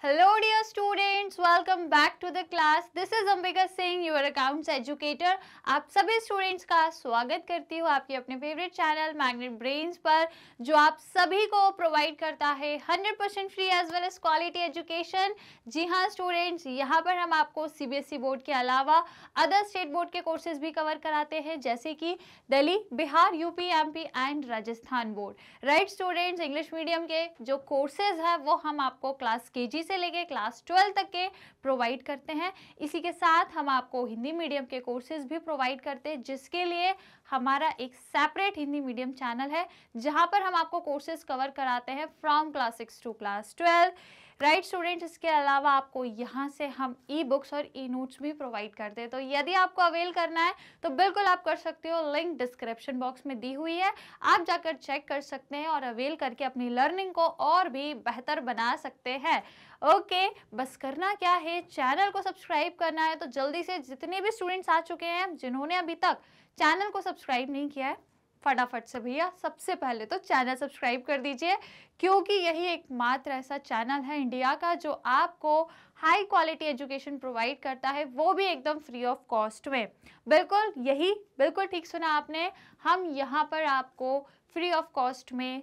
Hello dear students, welcome back to the class. This is Ambika Singh, your accounts educator. आप सभी students का स्वागत करती हूँ आपके अपने फेवरेट चैनल मैग्नेट ब्रेन्स पर, जो आप सभी को प्रोवाइड करता है 100% free as well as quality education. जी हाँ स्टूडेंट्स, यहाँ पर हम आपको सीबीएसई बोर्ड के अलावा अदर स्टेट बोर्ड के कोर्सेज भी कवर कराते हैं, जैसे कि Delhi, Bihar, UP, MP and Rajasthan board. Right students, English medium के जो कोर्सेज है वो हम आपको क्लास केजी से लेके क्लास 12 तक के प्रोवाइड करते हैं। इसी के साथ हम आपको हिंदी मीडियम के कोर्सेज भी प्रोवाइड करते हैं, जिसके लिए हमारा एक सेपरेट हिंदी मीडियम चैनल है, जहां पर हम आपको कोर्सेज कवर कराते हैं from class 6 to class 12। Right students, इसके अलावा आपको यहाँ से हम ई बुक्स और ई नोट्स भी प्रोवाइड करते हैं। तो यदि आपको अवेल करना है तो बिल्कुल आप कर सकते हो, लिंक डिस्क्रिप्शन बॉक्स में दी हुई है, आप जाकर चेक कर सकते हैं और अवेल करके अपनी लर्निंग को और भी बेहतर बना सकते हैं। ओके, बस करना क्या है, चैनल को सब्सक्राइब करना है। तो जल्दी से जितने भी स्टूडेंट्स आ चुके हैं जिन्होंने अभी तक चैनल को सब्सक्राइब नहीं किया है, फटाफट से भैया सबसे पहले तो चैनल सब्सक्राइब कर दीजिए, क्योंकि यही एकमात्र ऐसा चैनल है इंडिया का जो आपको हाई क्वालिटी एजुकेशन प्रोवाइड करता है, वो भी एकदम फ्री ऑफ कॉस्ट में। बिल्कुल ठीक सुना आपने, हम यहाँ पर आपको फ्री ऑफ कॉस्ट में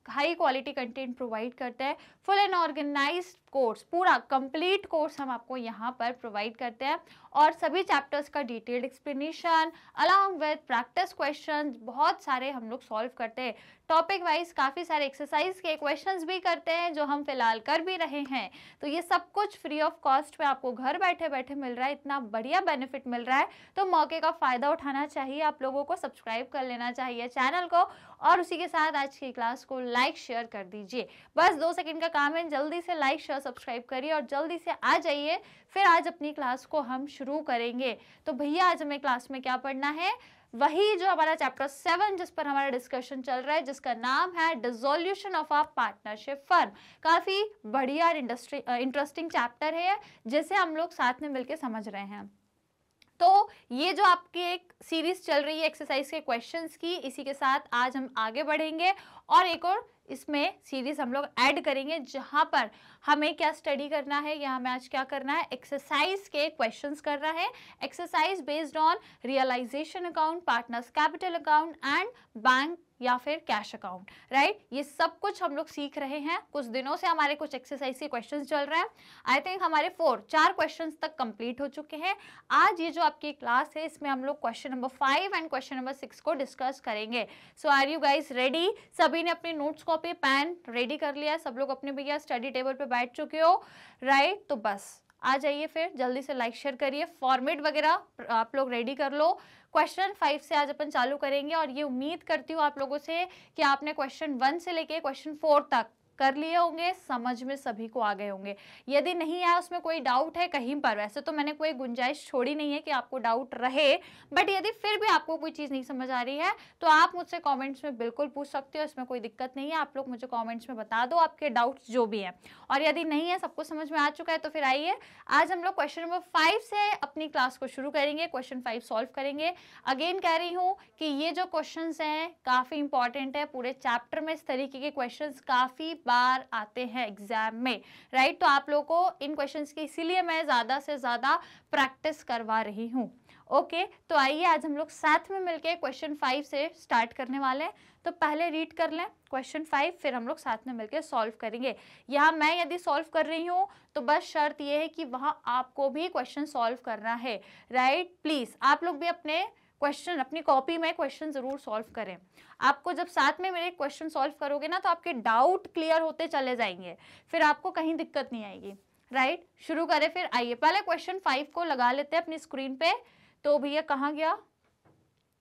हाई क्वालिटी कंटेंट प्रोवाइड करते हैं। फुल एंड ऑर्गेनाइज्ड कोर्स, पूरा कंप्लीट कोर्स हम आपको यहाँ पर प्रोवाइड करते हैं, और सभी चैप्टर्स का detailed explanation along with practice questions बहुत सारे हम लोग सॉल्व करते हैं। टॉपिक वाइज काफ़ी सारे एक्सरसाइज के क्वेश्चंस भी करते हैं, जो हम फिलहाल कर भी रहे हैं। तो ये सब कुछ फ्री ऑफ कॉस्ट में आपको घर बैठे बैठे मिल रहा है, इतना बढ़िया बेनिफिट मिल रहा है, तो मौके का फ़ायदा उठाना चाहिए। आप लोगों को सब्सक्राइब कर लेना चाहिए चैनल को, और उसी के साथ आज की क्लास को लाइक शेयर कर दीजिए। बस 2 सेकंड का काम है, जल्दी से लाइक शेयर सब्सक्राइब करिए और जल्दी से आ जाइए। फिर आज अपनी क्लास को हम शुरू करेंगे। तो भैया आज हमें क्लास में क्या पढ़ना है, वही जो हमारा चैप्टर 7 जिस पर हमारा डिस्कशन चल रहा है, जिसका नाम है dissolution of a partnership firm. काफी बढ़िया इंटरेस्टिंग चैप्टर है, जिसे हम लोग साथ में मिलकर समझ रहे हैं। तो ये जो आपकी एक सीरीज चल रही है एक्सरसाइज के क्वेश्चंस की, इसी के साथ आज हम आगे बढ़ेंगे और एक और इसमें सीरीज हम लोग ऐड करेंगे, जहां पर हमें क्या स्टडी करना है, या हमें आज क्या करना है, एक्सरसाइज के क्वेश्चंस करना है। Exercise based on realisation account, partners capital account and bank या फिर कैश अकाउंट। राइट, ये सब कुछ हम लोग सीख रहे हैं। कुछ दिनों से हमारे कुछ एक्सरसाइज के क्वेश्चंस चल रहे हैं। आई थिंक हमारे 4 क्वेश्चंस तक कंप्लीट हो चुके हैं। आज ये जो आपकी क्लास है, इसमें हम लोग question number 5 and question number 6 को डिस्कस करेंगे। सो आर यू गाइज रेडी? सभी ने अपनी नोट्स कॉपी पेन रेडी कर लिया है, सब लोग अपने भैया स्टडी टेबल पे बैठ चुके हो। राइट, तो बस आ जाइए, फिर जल्दी से लाइक शेयर करिए, फॉर्मेट वगैरह आप लोग रेडी कर लो। क्वेश्चन 5 से आज अपन चालू करेंगे, और ये उम्मीद करती हूँ आप लोगों से कि आपने क्वेश्चन 1 से लेके क्वेश्चन 4 तक कर लिए होंगे, समझ में सभी को आ गए होंगे। यदि नहीं आया, उसमें कोई डाउट है कहीं पर, वैसे तो मैंने कोई गुंजाइश छोड़ी नहीं है कि आपको डाउट रहे, बट यदि फिर भी आपको कोई चीज़ नहीं समझ आ रही है तो आप मुझसे कमेंट्स में बिल्कुल पूछ सकते हो, इसमें कोई दिक्कत नहीं है। आप लोग मुझे कमेंट्स में बता दो आपके डाउट्स जो भी हैं, और यदि नहीं है, सबको समझ में आ चुका है, तो फिर आइए आज हम लोग क्वेश्चन नंबर 5 से अपनी क्लास को शुरू करेंगे, क्वेश्चन 5 सॉल्व करेंगे। अगेन कह रही हूँ कि ये जो क्वेश्चन हैं काफ़ी इंपॉर्टेंट है, पूरे चैप्टर में इस तरीके के क्वेश्चन काफ़ी बार आते हैं एग्जाम में। राइट, तो आप लोगों को इन क्वेश्चंस की इसीलिए मैं ज़्यादा से ज़्यादा प्रैक्टिस करवा रही हूँ। ओके, तो आइए आज हम लोग साथ में मिलके क्वेश्चन 5 से स्टार्ट करने वाले हैं। तो पहले रीड कर लें क्वेश्चन 5, फिर हम लोग साथ में मिलकर सॉल्व करेंगे। यहाँ मैं यदि सॉल्व कर रही हूँ तो बस शर्त यह है कि वहाँ आपको भी क्वेश्चन सॉल्व करना है। राइट, प्लीज़ आप लोग भी अपने क्वेश्चन अपनी कॉपी में क्वेश्चन जरूर सॉल्व करें। आपको जब साथ में मेरे क्वेश्चन सॉल्व करोगे ना, तो आपके डाउट क्लियर होते चले जाएंगे, फिर आपको कहीं दिक्कत नहीं आएगी। राइट, शुरू करें फिर। आइए पहले क्वेश्चन 5 को लगा लेते हैं अपनी स्क्रीन पे। तो भैया कहाँ गया,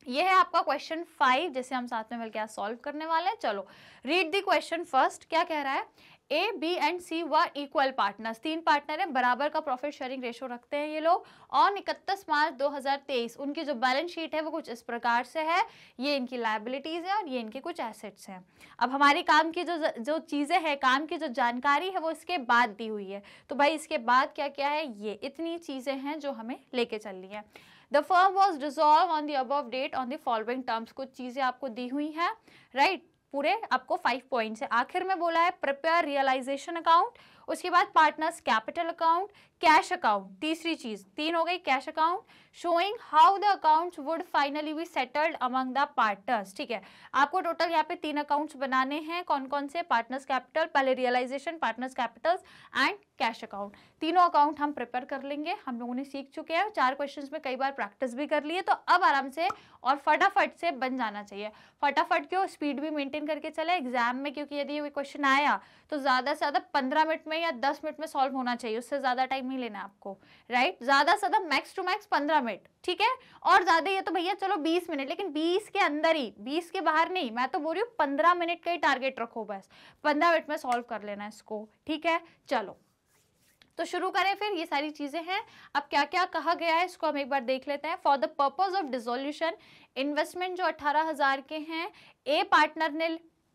ये है आपका क्वेश्चन 5, जिसे हम साथ में मिलकर सॉल्व करने वाले हैं। चलो रीड द क्वेश्चन फर्स्ट। क्या कह रहा है, A, B and C were equal partners. 3 partner हैं, बराबर का प्रॉफिट शेयरिंग रेशो रखते हैं ये लोग। ऑन 31 मार्च 2023 उनकी जो बैलेंस शीट है वो कुछ इस प्रकार से है। ये इनकी लायबिलिटीज है और ये इनके कुछ एसेट्स हैं। अब हमारी काम की जो चीज़ें हैं, काम की जो जानकारी है वो इसके बाद दी हुई है। तो भाई इसके बाद क्या क्या है, ये इतनी चीज़ें हैं जो हमें लेके चलनी है। The firm was dissolve on the above date on the following terms. कुछ चीज़ें आपको दी हुई हैं। राइट, पूरे आपको 5 पॉइंट्स है। आखिर में बोला है प्रिपेयर रियलाइजेशन अकाउंट, उसके बाद partners capital account, cash account, तीसरी चीज, 3 हो गई, cash account showing how the accounts would finally be settled among the partners. ठीक है, आपको टोटल यहाँ पे 3 अकाउंट्स बनाने हैं, कौन कौन से, पार्टनर्स कैपिटल, पहले realisation, partners capitals and cash account. तीनों अकाउंट हम प्रिपेयर कर लेंगे, हम लोगों ने सीख चुके हैं, 4 क्वेश्चंस में कई बार प्रैक्टिस भी कर लिए, तो अब आराम से और फटाफट से बन जाना चाहिए। फटाफट क्यों, स्पीड भी मेंटेन करके चले एग्जाम में, क्योंकि यदि ये क्वेश्चन आया तो ज्यादा से ज्यादा 15 मिनट में या 10 मिनट में सॉल्व होना चाहिए, उससे ज्यादा टाइम नहीं लेना आपको, राइट। ज्यादा से ज्यादा मैक्स टू मैक्स 15 मिनट, ठीक है। और ज्यादा ये तो भैया चलो 20 मिनट, लेकिन 20 के अंदर ही, 20 के बाहर नहीं, मैं तो बोल रही हूँ 15 मिनट का ही टारगेट रखो, बस 15 मिनट में सॉल्व कर लेना इसको, ठीक है। चलो तो शुरू करें फिर, ये सारी चीजें हैं। अब क्या क्या कहा गया है इसको हम एक बार देख लेते हैं। For the purpose of dissolution, investment जो 18,000 के हैं, ए पार्टनर ने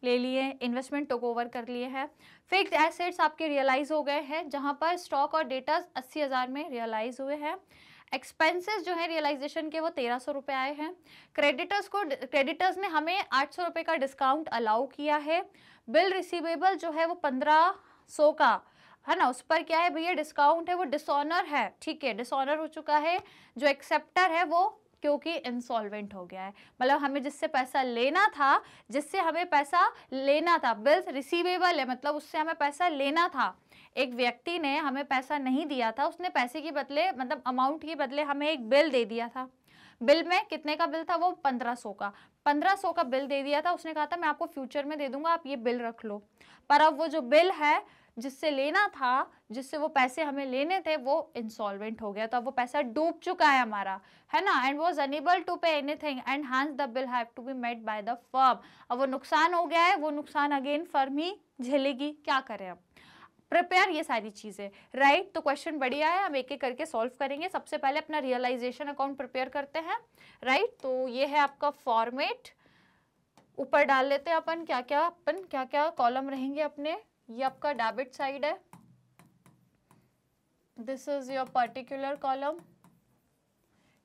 ले लिए, इन्वेस्टमेंट टोक ओवर कर लिए हैं। फिक्स्ड एसेट्स आपके रियलाइज हो गए हैं, जहां पर स्टॉक और डेटा 80,000 में रियलाइज हुए हैं। एक्सपेंसेस जो है रियलाइजेशन के वो 1300 रुपये आए हैं। क्रेडिटर्स ने हमें 800 रुपये का डिस्काउंट अलाउ किया है। बिल रिसीवेबल जो है वो 1500 का है ना, उस पर क्या है भैया डिस्काउंट है, वो डिसऑनर है, ठीक है, डिसऑनर हो चुका है। जो एक्सेप्टर है वो क्योंकि इंसॉल्वेंट हो गया है, मतलब हमें जिससे पैसा लेना था, बिल्स रिसीवेबल है, मतलब उससे हमें पैसा लेना था। एक व्यक्ति ने हमें पैसा नहीं दिया था, उसने पैसे के बदले, मतलब अमाउंट के बदले हमें एक बिल दे दिया था। बिल में कितने का बिल था, वो 1500 का बिल दे दिया था। उसने कहा था मैं आपको फ्यूचर में दे दूंगा, आप ये बिल रख लो। पर अब वो जो बिल है जिससे लेना था, जिससे वो पैसे हमें लेने थे, वो इंसॉल्वेंट हो गया, तो अब वो पैसा डूब चुका है हमारा, है ना, and was unable to pay anything and hence the bill have to be met by the firm. अब वो नुकसान हो गया है, वो नुकसान अगेन फर्म ही झेलेगी, क्या करें अब, प्रिपेयर ये सारी चीजें, राइट। तो क्वेश्चन बढ़िया है, हम एक एक करके सॉल्व करेंगे। सबसे पहले अपना रियलाइजेशन अकाउंट प्रिपेयर करते हैं, राइट। तो ये है आपका फॉर्मेट, ऊपर डाल लेते हैं अपन क्या क्या कॉलम रहेंगे अपने। ये आपका डेबिट साइड है, this is your particular column.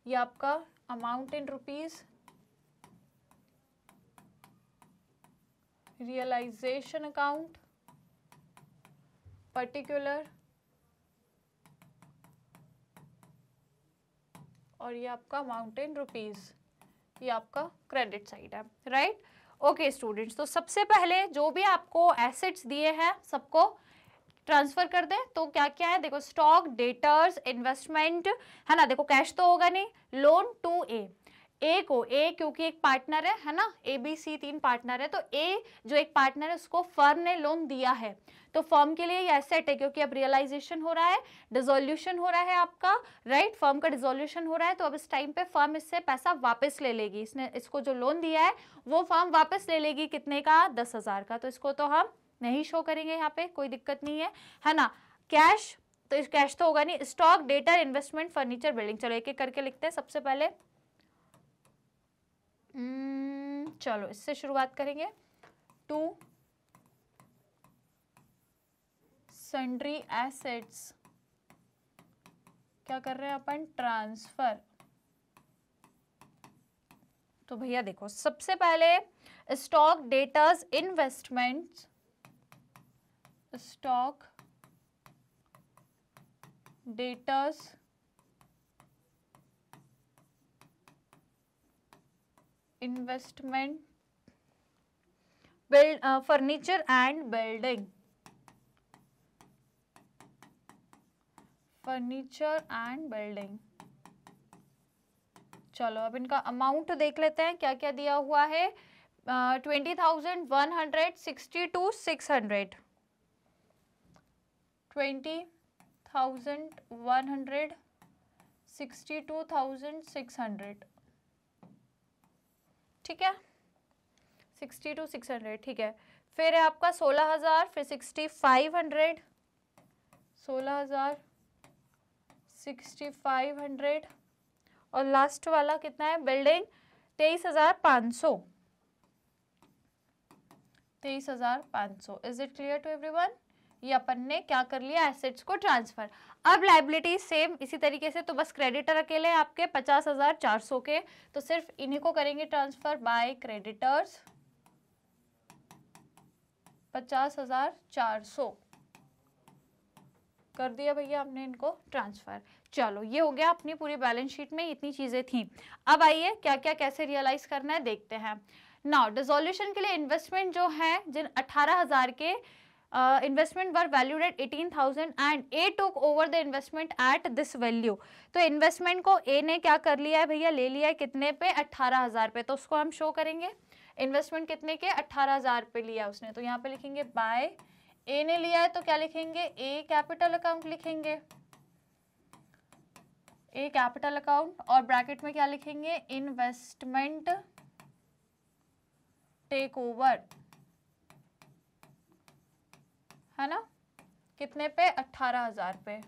ये आपका amount in rupees, realisation account, particular, और ये आपका अमाउंट इन रुपीज, ये आपका क्रेडिट साइड है, राइट। ओके स्टूडेंट्स, तो सबसे पहले जो भी आपको एसेट्स दिए हैं सबको ट्रांसफर कर दें। तो क्या क्या है देखो, स्टॉक, डेटर्स, इन्वेस्टमेंट, है ना। देखो कैश तो होगा नहीं, लोन टू ए को, ए क्योंकि एक पार्टनर है ना, ए बी सी 3 पार्टनर है, तो ए जो एक पार्टनर है उसको फर्म ने लोन दिया है, तो फर्म के लिए ये एसेट है, क्योंकि अब रियलाइजेशन हो रहा है, डिसोल्यूशन हो रहा है आपका, राइट। फर्म का डिसोल्यूशन हो रहा है, तो अब इस टाइम पे फर्म इससे पैसा वापस ले लेगी, इसने इसको जो लोन दिया है वो फर्म वापस ले लेगी, कितने का, 10,000 का। तो इसको तो हम नहीं शो करेंगे यहाँ पे, कोई दिक्कत नहीं है ना। कैश, तो इस कैश तो होगा नहीं। Stock, data, investment, furniture, building, चलो एक एक करके लिखते हैं। सबसे पहले चलो इससे शुरुआत करेंगे। टू सन्ड्री एसेट्स, क्या कर रहे हैं अपन, ट्रांसफर। तो भैया देखो सबसे पहले stock, debtors, investments, stock, debtors, investment, build, furniture and building, furniture and building. चलो अब इनका अमाउंट देख लेते हैं, क्या क्या दिया हुआ है। 20,162,600, 20,162,600, ठीक है, 62,600, ठीक है। फिर है आपका 16,000, फिर 6,500, 16,000, 6,500, और लास्ट वाला कितना है, building, 23,500, 23,500। Is it clear to everyone? ये अपन ने क्या कर लिया, एसेट्स को ट्रांसफर। अब लायबिलिटी सेम इसी तरीके से, तो बस क्रेडिटर अकेले आपके 50,400 के, तो सिर्फ इन्हीं को करेंगे ट्रांसफर बाय क्रेडिटर्स, 50,400, कर दिया भैया हमने इनको ट्रांसफर। चलो ये हो गया, अपनी पूरी बैलेंस शीट में इतनी चीजें थी। अब आइए क्या क्या कैसे रियलाइज करना है देखते हैं। नाउ डिसोल्यूशन के लिए इन्वेस्टमेंट जो है, जिन 18,000 के investment were valued at 18,000 and A took over the investment at this value. तो इन्वेस्टमेंट को ए ने क्या कर लिया है भैया, ले लिया है कितने पे, 18,000 पे। तो उसको हम शो करेंगे, इन्वेस्टमेंट कितने के, 18,000 पे लिया उसने। तो यहाँ पे लिखेंगे बाय ए ने लिया है, तो क्या लिखेंगे, ए कैपिटल अकाउंट लिखेंगे, ए कैपिटल अकाउंट, और ब्रैकेट में क्या लिखेंगे, इन्वेस्टमेंट टेक ओवर, है ना, कितने पे, 18,000 पे।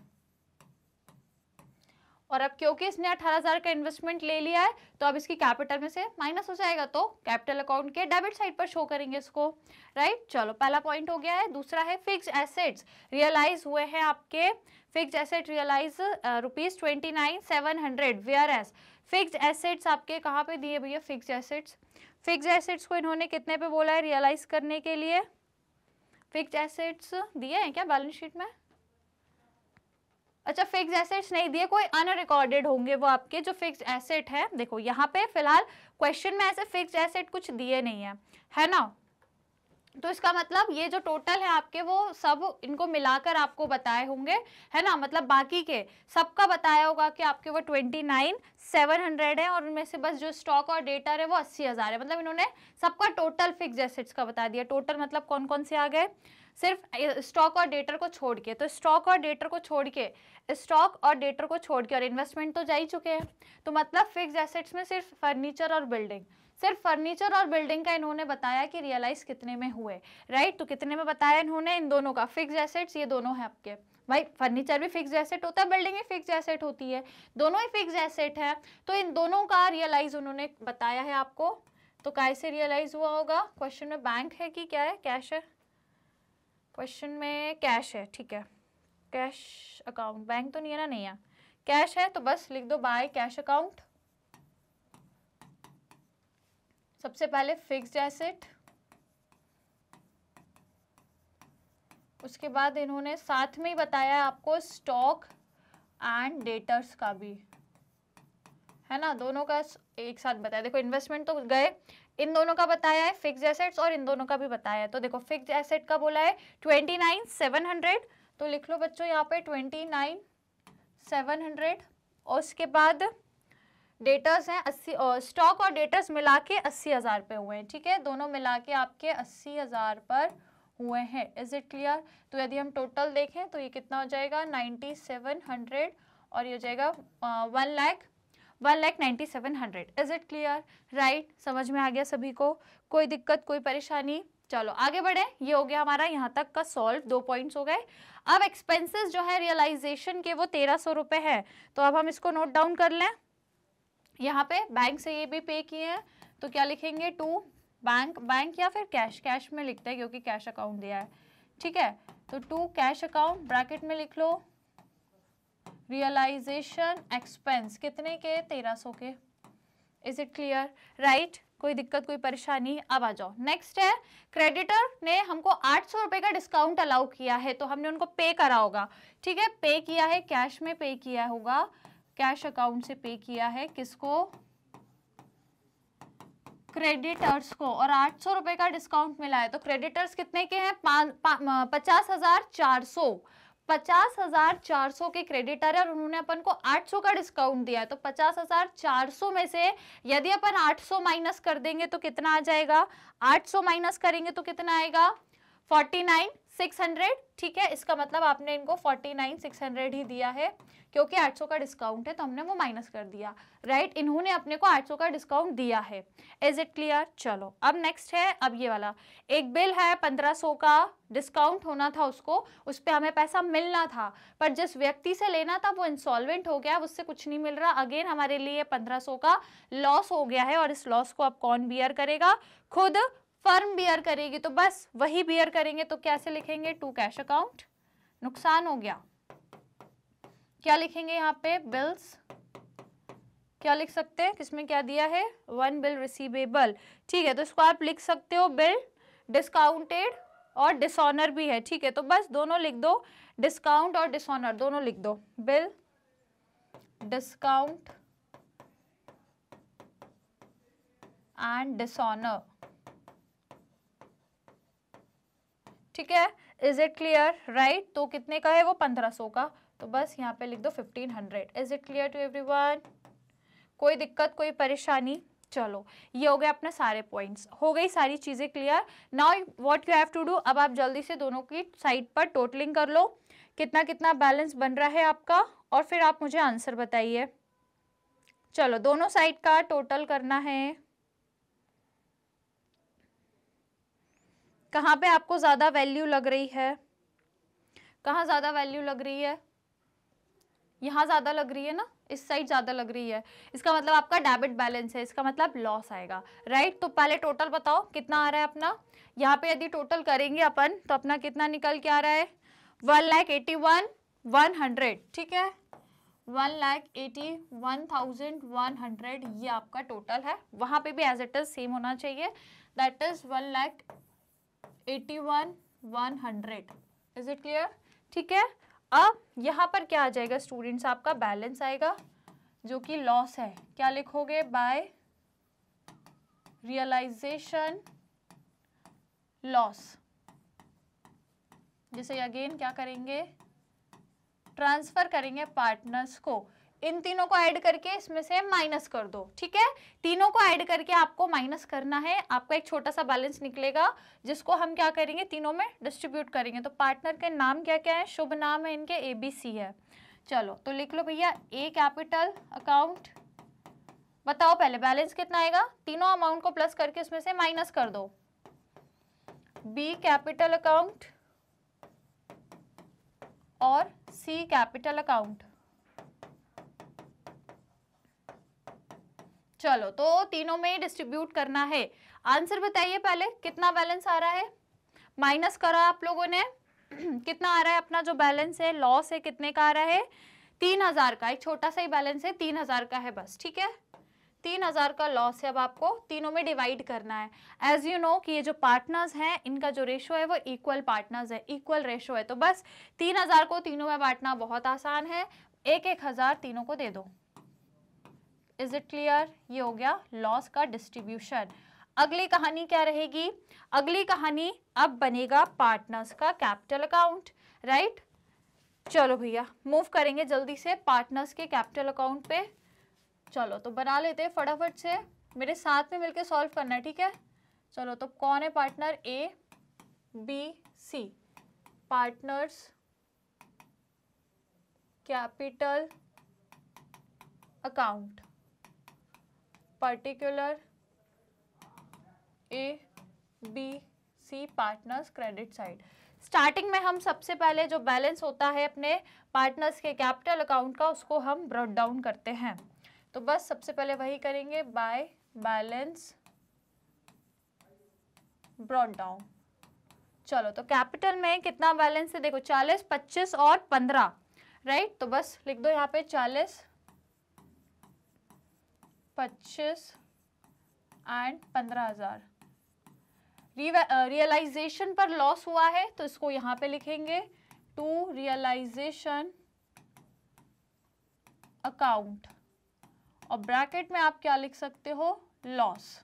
और अब क्योंकि इसने 18,000 का इन्वेस्टमेंट ले लिया है, तो अब इसकी कैपिटल में से माइनस हो जाएगा, तो कैपिटल अकाउंट के डेबिट साइड पर शो करेंगे इसको, राइट। चलो पहला पॉइंट हो गया है। दूसरा है फिक्स्ड एसेट्स रियलाइज हुए हैं आपके, fixed asset realise ₹29,700, whereas fixed assets आपके कहाँ पे दिए भैया, फिक्स्ड एसेट्स, फिक्स्ड एसेट्स को इन्होंने कितने पे बोला है रियलाइज करने के लिए, फिक्स्ड एसेट्स दिए हैं क्या बैलेंस शीट में, अच्छा फिक्स्ड एसेट्स नहीं दिए, कोई अनरिकॉर्डेड होंगे वो आपके जो फिक्स्ड एसेट है। देखो यहाँ पे फिलहाल क्वेश्चन में ऐसे फिक्स्ड एसेट कुछ दिए नहीं है ना, तो इसका मतलब ये जो टोटल है आपके वो सब इनको मिलाकर आपको बताए होंगे, है ना, मतलब बाकी के सबका बताया होगा कि आपके वो 29,700 है, और उनमें से बस जो स्टॉक और डेटर है वो 80,000 है। मतलब इन्होंने सबका टोटल फिक्स्ड एसेट्स का बता दिया। टोटल मतलब कौन कौन से आ गए, सिर्फ स्टॉक और डेटर को छोड़ के, तो स्टॉक और डेटर को छोड़ के, स्टॉक और डेटर को छोड़ के, और इन्वेस्टमेंट तो जा ही चुके हैं, तो मतलब फिक्स्ड एसेट्स में सिर्फ फर्नीचर और बिल्डिंग, सिर्फ फर्नीचर और बिल्डिंग का इन्होंने बताया कि रियलाइज कितने में हुए, राइट। तो कितने में बताया इन्होंने, इन दोनों का, फिक्स्ड एसेट्स ये दोनों है आपके, भाई फर्नीचर भी फिक्स्ड एसेट होता है, बिल्डिंग भी फिक्स्ड एसेट होती है, दोनों ही फिक्स्ड एसेट है, तो इन दोनों का रियलाइज उन्होंने बताया है आपको। तो कैसे रियलाइज हुआ होगा, क्वेश्चन में बैंक है कि क्या है, कैश है, क्वेश्चन में कैश है, ठीक है, कैश अकाउंट, बैंक तो नहीं है ना, नहीं है, कैश है, तो बस लिख दो बाय कैश अकाउंट। सबसे पहले फिक्स्ड एसेट, उसके बाद इन्होंने साथ में ही बताया आपको स्टॉक एंड डेटर्स का भी, है ना, दोनों का एक साथ बताया। देखो इन्वेस्टमेंट तो गए, इन दोनों का बताया है फिक्स्ड एसेट्स, और इन दोनों का भी बताया है। तो देखो फिक्स्ड एसेट का बोला है 29,700, तो लिख लो बच्चों यहाँ पे 29,700, और उसके बाद डेटर्स हैं 80, और स्टॉक और डेटर्स मिला के 80,000 पे हुए हैं, ठीक है, दोनों मिला के आपके 80,000 पर हुए हैं। Is it clear. तो यदि हम टोटल देखें तो ये कितना हो जाएगा 9700, और ये हो जाएगा 1,97,00,000। इज इट क्लियर, राइट, समझ में आ गया सभी को, कोई दिक्कत कोई परेशानी। चलो आगे बढ़े, ये हो गया हमारा यहाँ तक का सॉल्व, 2 पॉइंट्स हो गए। अब एक्सपेंसेस जो है रियलाइजेशन के वो 1,300 रुपये है, तो अब हम इसको नोट डाउन कर लें। यहाँ पे बैंक से ये भी पे किए हैं, तो क्या लिखेंगे, टू बैंक, बैंक या फिर कैश, कैश में लिखते हैं क्योंकि कैश अकाउंट दिया है, ठीक है, तो टू कैश अकाउंट, ब्रैकेट में लिख लो रियलाइजेशन एक्सपेंस, कितने के, 1,300 के। इज इट क्लियर, राइट, कोई दिक्कत कोई परेशानी। अब आ जाओ, नेक्स्ट है क्रेडिटर ने हमको 800 रुपये का डिस्काउंट अलाउ किया है, तो हमने उनको पे करा होगा, ठीक है, पे किया है, कैश में पे किया होगा, कैश अकाउंट से पे किया है, किसको, क्रेडिटर्स को, और 800 रुपये का डिस्काउंट मिला है। तो क्रेडिटर्स कितने के हैं, 50,400, 50,400 के क्रेडिटर है, और उन्होंने अपन को 800 का डिस्काउंट दिया है। तो 50,400 में से यदि अपन 800 माइनस कर देंगे तो कितना आ जाएगा, 800 माइनस करेंगे तो कितना आएगा, 49,600, ठीक है, इसका मतलब आपने इनको 49,600 ही दिया है, क्योंकि 800 का डिस्काउंट है तो हमने वो माइनस कर दिया, राइट, इन्होंने अपने को 800 का डिस्काउंट दिया है। Is it clear. चलो अब नेक्स्ट है, अब ये वाला एक बिल है 1,500 का, डिस्काउंट होना था उसको, उस पर हमें पैसा मिलना था, पर जिस व्यक्ति से लेना था वो इंसॉल्वेंट हो गया, उससे कुछ नहीं मिल रहा, अगेन हमारे लिए 1,500 का लॉस हो गया है, और इस लॉस को अब कौन बियर करेगा, खुद फर्म बियर करेगी। तो बस वही बियर करेंगे, तो कैसे लिखेंगे, टू कैश अकाउंट, नुकसान हो गया, क्या लिखेंगे यहाँ पे, बिल्स, क्या लिख सकते हैं, किसमें क्या दिया है, 1 बिल रिसीवेबल, ठीक है, तो इसको आप लिख सकते हो बिल डिस्काउंटेड और डिसऑनर भी है, ठीक है। तो बस दोनों लिख दो, डिस्काउंट और डिसऑनर दोनों लिख दो, बिल डिस्काउंट एंड डिसऑनर, ठीक है। Is it clear, right. तो कितने का है वो, 1500 का, तो बस यहाँ पे लिख दो 1500। Is it clear to everyone, कोई दिक्कत कोई परेशानी? चलो ये हो गया अपने सारे पॉइंट्स, हो गई सारी चीजें clear. Now what you have to do, अब आप जल्दी से दोनों की साइड पर टोटलिंग कर लो, कितना कितना बैलेंस बन रहा है आपका, और फिर आप मुझे आंसर बताइए। चलो दोनों साइड का टोटल करना है। कहाँ पे आपको ज्यादा वैल्यू लग रही है, कहाँ ज्यादा वैल्यू लग रही है? यहाँ ज्यादा लग रही है ना, इस साइड ज्यादा लग रही है, इसका मतलब आपका डेबिट बैलेंस है, इसका मतलब लॉस आएगा, राइट। तो पहले टोटल बताओ कितना आ रहा है अपना, यहाँ पे यदि टोटल करेंगे अपन तो अपना कितना निकल के आ रहा है, 1,81,100, ठीक है, 1,81,100 ये आपका टोटल है। वहां पे भी एज इट इज सेम होना चाहिए, that is 1,81,100। Is it clear, ठीक है। अब यहाँ पर क्या आ जाएगा स्टूडेंट्स, आपका बैलेंस आएगा जो कि लॉस है, क्या लिखोगे, बाय रियलाइजेशन लॉस। जिसे अगेन क्या करेंगे, ट्रांसफर करेंगे पार्टनर्स को, इन तीनों को ऐड करके इसमें से माइनस कर दो, ठीक है। तीनों को ऐड करके आपको माइनस करना है, आपका एक छोटा सा बैलेंस निकलेगा जिसको हम क्या करेंगे, तीनों में डिस्ट्रीब्यूट करेंगे। तो पार्टनर के नाम क्या क्या है, शुभ नाम है इनके ABC है। चलो तो लिख लो भैया, A कैपिटल अकाउंट, बताओ पहले बैलेंस कितना आएगा, तीनों अमाउंट को प्लस करके इसमें से माइनस कर दो। B कैपिटल अकाउंट और C कैपिटल अकाउंट। चलो तो तीनों में डिस्ट्रीब्यूट करना है। आंसर बताइए पहले कितना बैलेंस आ रहा है, माइनस करा आप लोगों ने कितना आ रहा है अपना जो बैलेंस है, लॉस है, कितने का आ रहा है, 3000 का, एक छोटा सा ही बैलेंस है, 3000 का है बस, ठीक है। 3000 का लॉस है, अब आपको तीनों में डिवाइड करना है। एज यू नो कि ये जो पार्टनर्स हैं इनका जो रेशो है वो इक्वल पार्टनर्स है, इक्वल रेशो है, तो बस 3000 को तीनों में बांटना बहुत आसान है, 1,000 तीनों को दे दो। इज इट क्लियर, ये हो गया लॉस का डिस्ट्रीब्यूशन। अगली कहानी क्या रहेगी, अगली कहानी अब बनेगा पार्टनर्स का कैपिटल अकाउंट, राइट। चलो भैया मूव करेंगे जल्दी से पार्टनर्स के कैपिटल अकाउंट पे। चलो तो बना लेते हैं फटाफट से, मेरे साथ में मिलके सॉल्व करना है, ठीक है। चलो तो कौन है partner, ABC, partners capital account, particular ABC partners credit side. Starting में हम सबसे पहले जो बैलेंस होता है अपने पार्टनर्स के कैपिटल अकाउंट का उसको हम ब्रॉट डाउन करते हैं, तो बस सबसे पहले वही करेंगे, बाय बैलेंस ब्रॉट डाउन। चलो तो कैपिटल में कितना बैलेंस है, देखो 40, 25 और 15, राइट। तो बस लिख दो यहाँ पे 40, 25 एंड 15,000। रियलाइजेशन पर लॉस हुआ है तो इसको यहाँ पे लिखेंगे टू रियलाइजेशन अकाउंट, और ब्रैकेट में आप क्या लिख सकते हो, लॉस।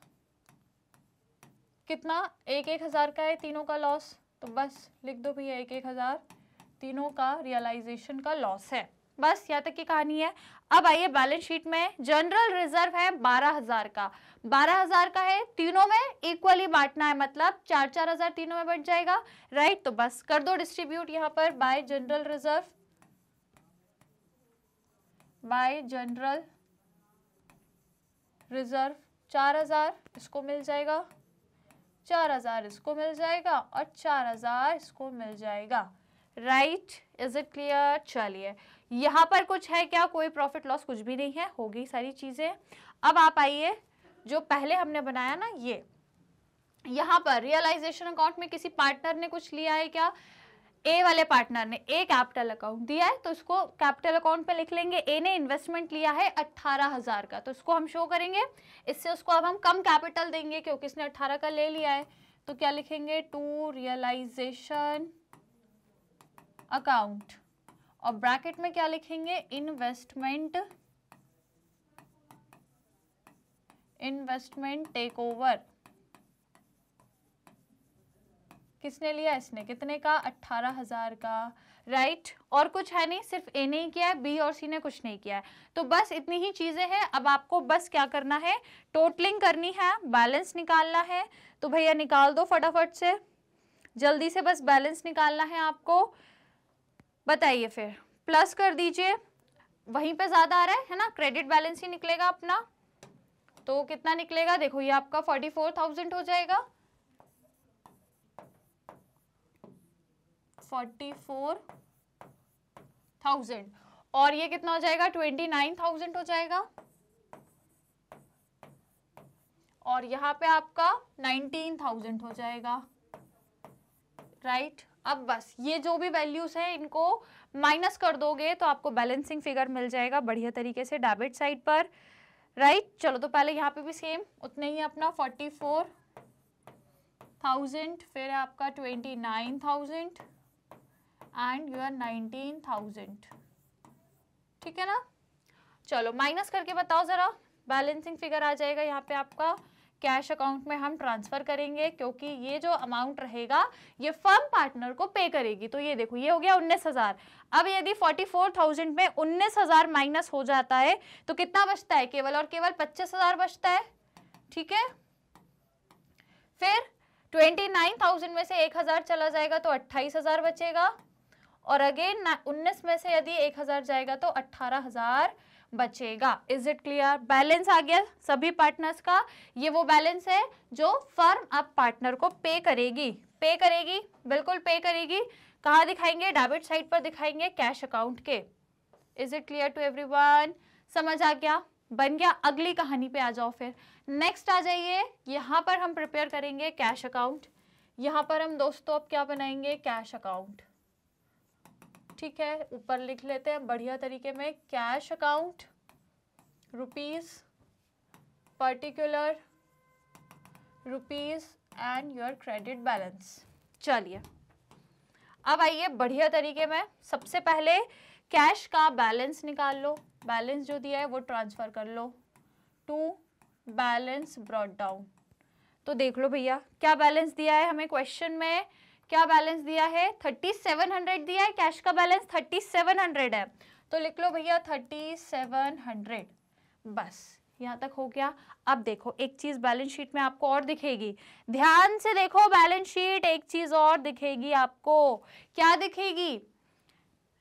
कितना, 1,000 का है तीनों का लॉस, तो बस लिख दो भैया 1,000 तीनों का रियलाइजेशन का लॉस है। बस यहाँ तक की कहानी है। अब आइए बैलेंस शीट में, जनरल रिजर्व है 12,000 का, 12,000 का है, तीनों में इक्वली बांटना है, मतलब 4,000 तीनों में बट जाएगा, राइट। तो बस कर दो डिस्ट्रीब्यूट यहाँ पर bye general reserve, bye general reserve 4,000 इसको मिल जाएगा, 4,000 इसको मिल जाएगा और 4,000 इसको मिल जाएगा, राइट। इज इट क्लियर, चलिए यहाँ पर कुछ है क्या, कोई प्रॉफिट लॉस कुछ भी नहीं है, हो गई सारी चीजें। अब आप आइए जो पहले हमने बनाया ना, ये यहाँ पर रियलाइजेशन अकाउंट में किसी पार्टनर ने कुछ लिया है क्या, ए वाले पार्टनर ने ए कैपिटल अकाउंट दिया है, तो इसको कैपिटल अकाउंट पे लिख लेंगे। ए ने इन्वेस्टमेंट लिया है 18,000 का, तो इसको हम शो करेंगे, इससे उसको अब हम कम कैपिटल देंगे क्योंकि इसने 18 का ले लिया है, तो क्या लिखेंगे, टू रियलाइजेशन अकाउंट, और ब्रैकेट में क्या लिखेंगे, इन्वेस्टमेंट टेक ओवर। किसने लिया, इसने, कितने का, 18,000 का, राइट। और कुछ है नहीं, सिर्फ ए ने ही किया है, बी और सी ने कुछ नहीं किया है। तो बस इतनी ही चीजें हैं। अब आपको बस क्या करना है, टोटलिंग करनी है, बैलेंस निकालना है। तो भैया निकाल दो फटाफट से, जल्दी से बस बैलेंस निकालना है आपको। बताइए फिर, प्लस कर दीजिए, वहीं पे ज्यादा आ रहा है ना, क्रेडिट बैलेंस ही निकलेगा अपना। तो कितना निकलेगा, देखो ये आपका 44,000 हो जाएगा, 44,000, और ये कितना हो जाएगा, 29,000 हो जाएगा, और यहाँ पे आपका 19,000 हो जाएगा, राइट। अब बस ये जो भी वैल्यूज है इनको माइनस कर दोगे तो आपको बैलेंसिंग फिगर मिल जाएगा बढ़िया तरीके से डेबिट साइड पर, राइट। चलो तो पहले यहाँ पे भी सेम उतने ही अपना 44,000, फिर आपका 29,000 एंड योर 19,000, ठीक है ना। चलो माइनस करके बताओ जरा, बैलेंसिंग फिगर आ जाएगा यहाँ पे आपका, कैश अकाउंट में हम ट्रांसफर करेंगे क्योंकि ये जो अमाउंट रहेगा ये फर्म पार्टनर को पे करेगी। तो ये देखो ये हो गया 19,000। अब यदि 44,000 में 19,000 माइनस हो जाता है तो कितना बचता है, केवल और केवल 25,000 बचता है, ठीक है। फिर 29,000 में से 1,000 चला जाएगा तो 28,000 बचेगा, और अगेन 19 में से यदि 1,000 जाएगा तो 18,000 बचेगा। इज इट क्लियर, बैलेंस आ गया सभी पार्टनर्स का। ये वो बैलेंस है जो फर्म अब पार्टनर को पे करेगी, बिल्कुल पे करेगी। कहाँ दिखाएंगे, डेबिट साइड पर दिखाएंगे, कैश अकाउंट के। Is it clear to everyone, समझ आ गया, बन गया। अगली कहानी पे आ जाओ, फिर नेक्स्ट आ जाइए। यहाँ पर हम प्रिपेयर करेंगे कैश अकाउंट। यहाँ पर हम दोस्तों अब क्या बनाएंगे, कैश अकाउंट, ठीक है। ऊपर लिख लेते हैं बढ़िया तरीके में, cash account rupees, particular rupees and your credit balance. चलिए अब आइए बढ़िया तरीके में, सबसे पहले कैश का बैलेंस निकाल लो, बैलेंस जो दिया है वो ट्रांसफर कर लो टू बैलेंस ब्रॉट डाउन। तो देख लो भैया क्या बैलेंस दिया है हमें क्वेश्चन में, क्या बैलेंस दिया है, 3700 दिया है, कैश का बैलेंस 3700 है। तो लिख लो भैया 3700, बस यहाँ तक हो गया। अब देखो एक चीज बैलेंस शीट में आपको और दिखेगी, ध्यान से देखो बैलेंस शीट, एक चीज और दिखेगी आपको, क्या दिखेगी,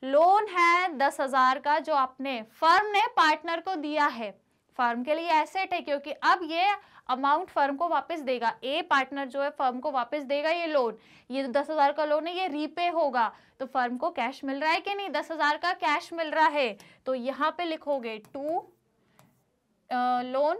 लोन है 10,000 का जो आपने फर्म ने पार्टनर को दिया है। फर्म के लिए एसेट है क्योंकि अब ये अमाउंट फर्म को वापस देगा, ए पार्टनर जो है फर्म को वापस देगा ये लोन। ये 10,000 का लोन है ये रीपे होगा, तो फर्म को कैश मिल रहा है कि नहीं, 10,000 का कैश मिल रहा है। तो यहाँ पे लिखोगे टू लोन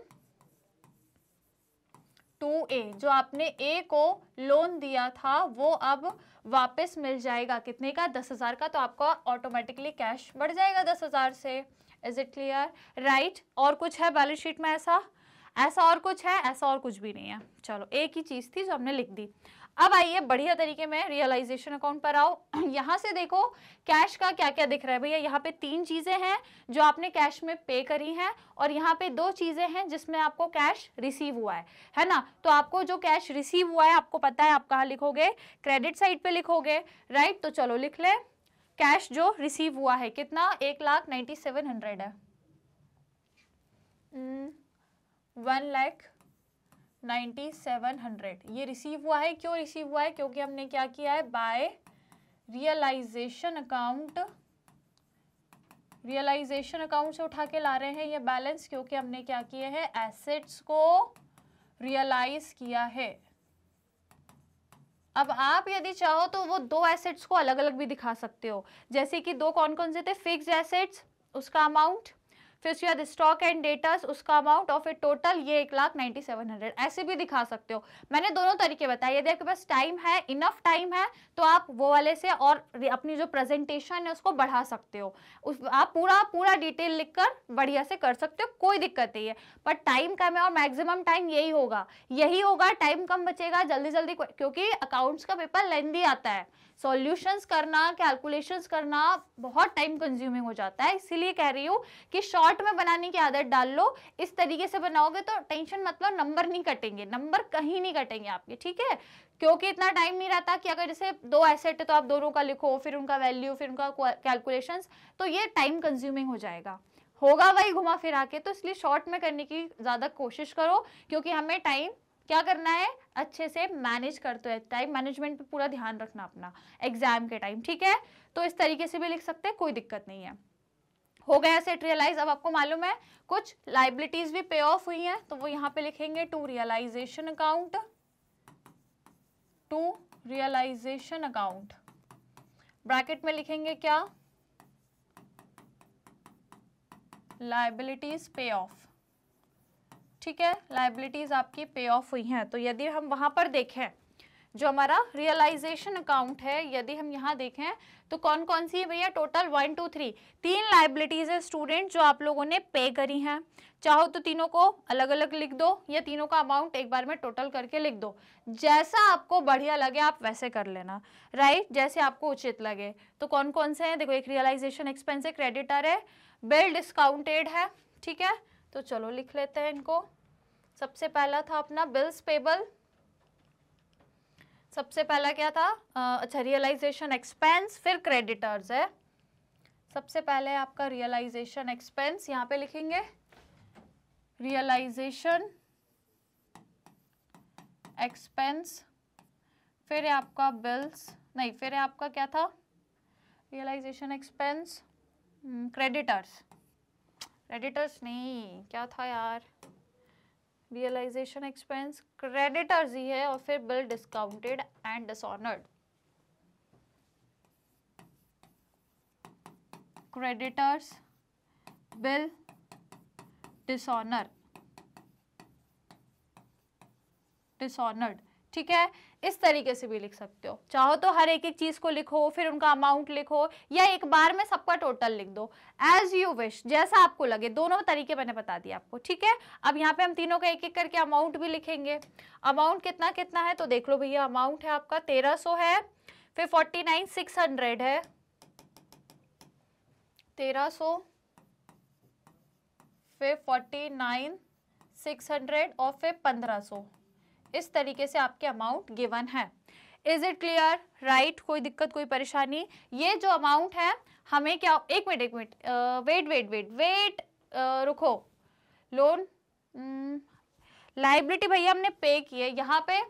टू ए, जो आपने ए को लोन दिया था वो अब वापस मिल जाएगा, कितने का, 10,000 का। तो आपका ऑटोमेटिकली कैश बढ़ जाएगा 10,000 से। Is it clear, right. और कुछ है बैलेंस शीट में ऐसा और कुछ है, ऐसा और कुछ भी नहीं है। चलो एक ही चीज थी जो हमने लिख दी। अब आइए बढ़िया तरीके में रियलाइजेशन अकाउंट पर आओ। यहाँ से देखो कैश का क्या क्या दिख रहा है भैया, यहाँ पे 3 चीजें हैं जो आपने कैश में पे करी हैं, और यहाँ पे 2 चीजें हैं जिसमें आपको कैश रिसीव हुआ है ना। तो आपको जो कैश रिसीव हुआ है आपको पता है आप कहाँ लिखोगे, क्रेडिट साइड पे लिखोगे, राइट। तो चलो लिख ले, कैश जो रिसीव हुआ है कितना, 1,97,000 है, 1,97,000 ये रिसीव हुआ है। क्यों रिसीव हुआ है, क्योंकि हमने क्या किया है, बाय रियलाइजेशन अकाउंट से उठा के ला रहे हैं ये बैलेंस, क्योंकि हमने क्या किए हैं, एसेट्स को रियलाइज किया है। अब आप यदि चाहो तो वो 2 एसेट्स को अलग अलग भी दिखा सकते हो, जैसे कि 2 कौन कौन से थे, फिक्स्ड एसेट्स उसका अमाउंट, फिर उसके बाद स्टॉक एंड डेटर्स उसका अमाउंट और फिर टोटल ये 1,97,100 ऐसे भी दिखा सकते हो। मैंने दोनों तरीके बताए। यदि आपके पास टाइम है, इनफ टाइम है, तो आप वो वाले से और अपनी जो प्रेजेंटेशन है उसको बढ़ा सकते हो। आप पूरा डिटेल लिखकर बढ़िया से कर सकते हो, कोई दिक्कत नहीं है। पर टाइम कम है और मैक्सिमम टाइम यही होगा, टाइम कम बचेगा जल्दी जल्दी, क्योंकि अकाउंट्स का पेपर लेंथी आता है, सॉल्यूशंस करना, कैलकुलेशंस करना बहुत टाइम कंज्यूमिंग हो जाता है। इसीलिए कह रही हूँ कि शॉर्ट में बनाने की आदत डाल लो। इस तरीके से बनाओगे तो टेंशन मतलब नंबर नहीं कटेंगे, नंबर कहीं नहीं कटेंगे आपके, ठीक है। क्योंकि इतना टाइम नहीं रहता कि अगर जैसे 2 एसेट है तो आप दोनों का लिखो, फिर उनका वैल्यू, फिर उनका कैलकुलेशंस, तो ये टाइम कंज्यूमिंग हो जाएगा, होगा वही घुमा फिरा के। तो इसलिए शॉर्ट में करने की ज्यादा कोशिश करो, क्योंकि हमें टाइम क्या करना है, अच्छे से मैनेज करते हैं, टाइम मैनेजमेंट पे पूरा ध्यान रखना अपना एग्जाम के टाइम, ठीक है। तो इस तरीके से भी लिख सकते हैं, कोई दिक्कत नहीं है। हो गया एसेट रियलाइज। अब आपको मालूम है कुछ लाइबिलिटीज भी पे ऑफ हुई हैं, तो वो यहाँ पे लिखेंगे to realisation account, to realisation account, bracket में लिखेंगे क्या, लाइबिलिटीज पे ऑफ, ठीक है। लाइबिलिटीज आपकी पे ऑफ हुई हैं। तो यदि हम वहां पर देखें जो हमारा रियलाइजेशन अकाउंट है, यदि हम यहाँ देखें तो कौन कौन सी है भैया, टोटल 1 2 3 तीन लाइबिलिटीज है स्टूडेंट जो आप लोगों ने पे करी हैं। चाहो तो तीनों को अलग अलग लिख दो या तीनों का अमाउंट एक बार में टोटल करके लिख दो, जैसा आपको बढ़िया लगे आप वैसे कर लेना, राइट, जैसे आपको उचित लगे। तो कौन कौन से हैं देखो, एक रियलाइजेशन एक्सपेंस है, क्रेडिटर है, बिल डिस्काउंटेड है, ठीक है। तो चलो लिख लेते हैं इनको। सबसे पहला था अपना बिल्स पेबल, सबसे पहला क्या था, अच्छा रियलाइजेशन एक्सपेंस, फिर क्रेडिटर्स है। सबसे पहले आपका रियलाइजेशन एक्सपेंस, यहाँ पे लिखेंगे रियलाइजेशन एक्सपेंस, फिर है आपका बिल्स, नहीं फिर है आपका क्या था, रियलाइजेशन एक्सपेंस, क्रेडिटर्स, क्रेडिटर्स नहीं, क्या था यार, रियलाइजेशन एक्सपेंस क्रेडिटर्स ही है, और फिर bill discounted and dishonoured, creditors, bill dishonoured, ठीक है। इस तरीके से भी लिख सकते हो, चाहो तो हर एक चीज को लिखो, फिर उनका अमाउंट लिखो, या एक बार में सबका टोटल लिख दो, एज यू विश, जैसा आपको लगे। दोनों तरीके मैंने बता दिया आपको, ठीक है। अब यहाँ पे हम तीनों का एक एक करके अमाउंट भी लिखेंगे। अमाउंट कितना कितना है तो देख लो भैया, अमाउंट है आपका 1300 है, फिर 49,600 है, 1300, फिर 49,600 और फिर 1500। इस तरीके से आपके अमाउंट गिवन है। इज इट क्लियर, राइट, कोई दिक्कत कोई परेशानी। ये जो अमाउंट है हमें क्या, एक मिनट वेट, रुको, लोन लाइबिलिटी भैया हमने पे किए, यहाँ पे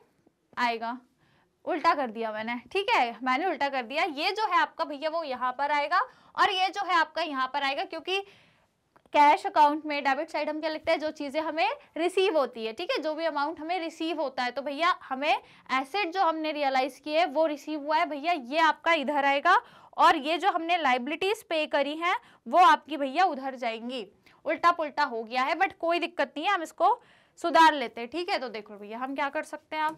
आएगा, उल्टा कर दिया मैंने, ठीक है, मैंने उल्टा कर दिया। ये जो है आपका भैया वो यहाँ पर आएगा और ये जो है आपका यहाँ पर आएगा, क्योंकि कैश अकाउंट में डेबिट साइड हम क्या लिखते हैं, जो चीजें हमें रिसीव होती है, ठीक है, जो भी अमाउंट हमें रिसीव होता है। तो भैया हमें एसेट जो हमने रियलाइज किए वो रिसीव हुआ है भैया, ये आपका इधर आएगा, और ये जो हमने लाइबिलिटीज पे करी हैं वो आपकी भैया उधर जाएंगी। उल्टा पुल्टा हो गया है बट कोई दिक्कत नहीं है, हम इसको सुधार लेते हैं, ठीक है। तो देखो भैया हम क्या कर सकते हैं,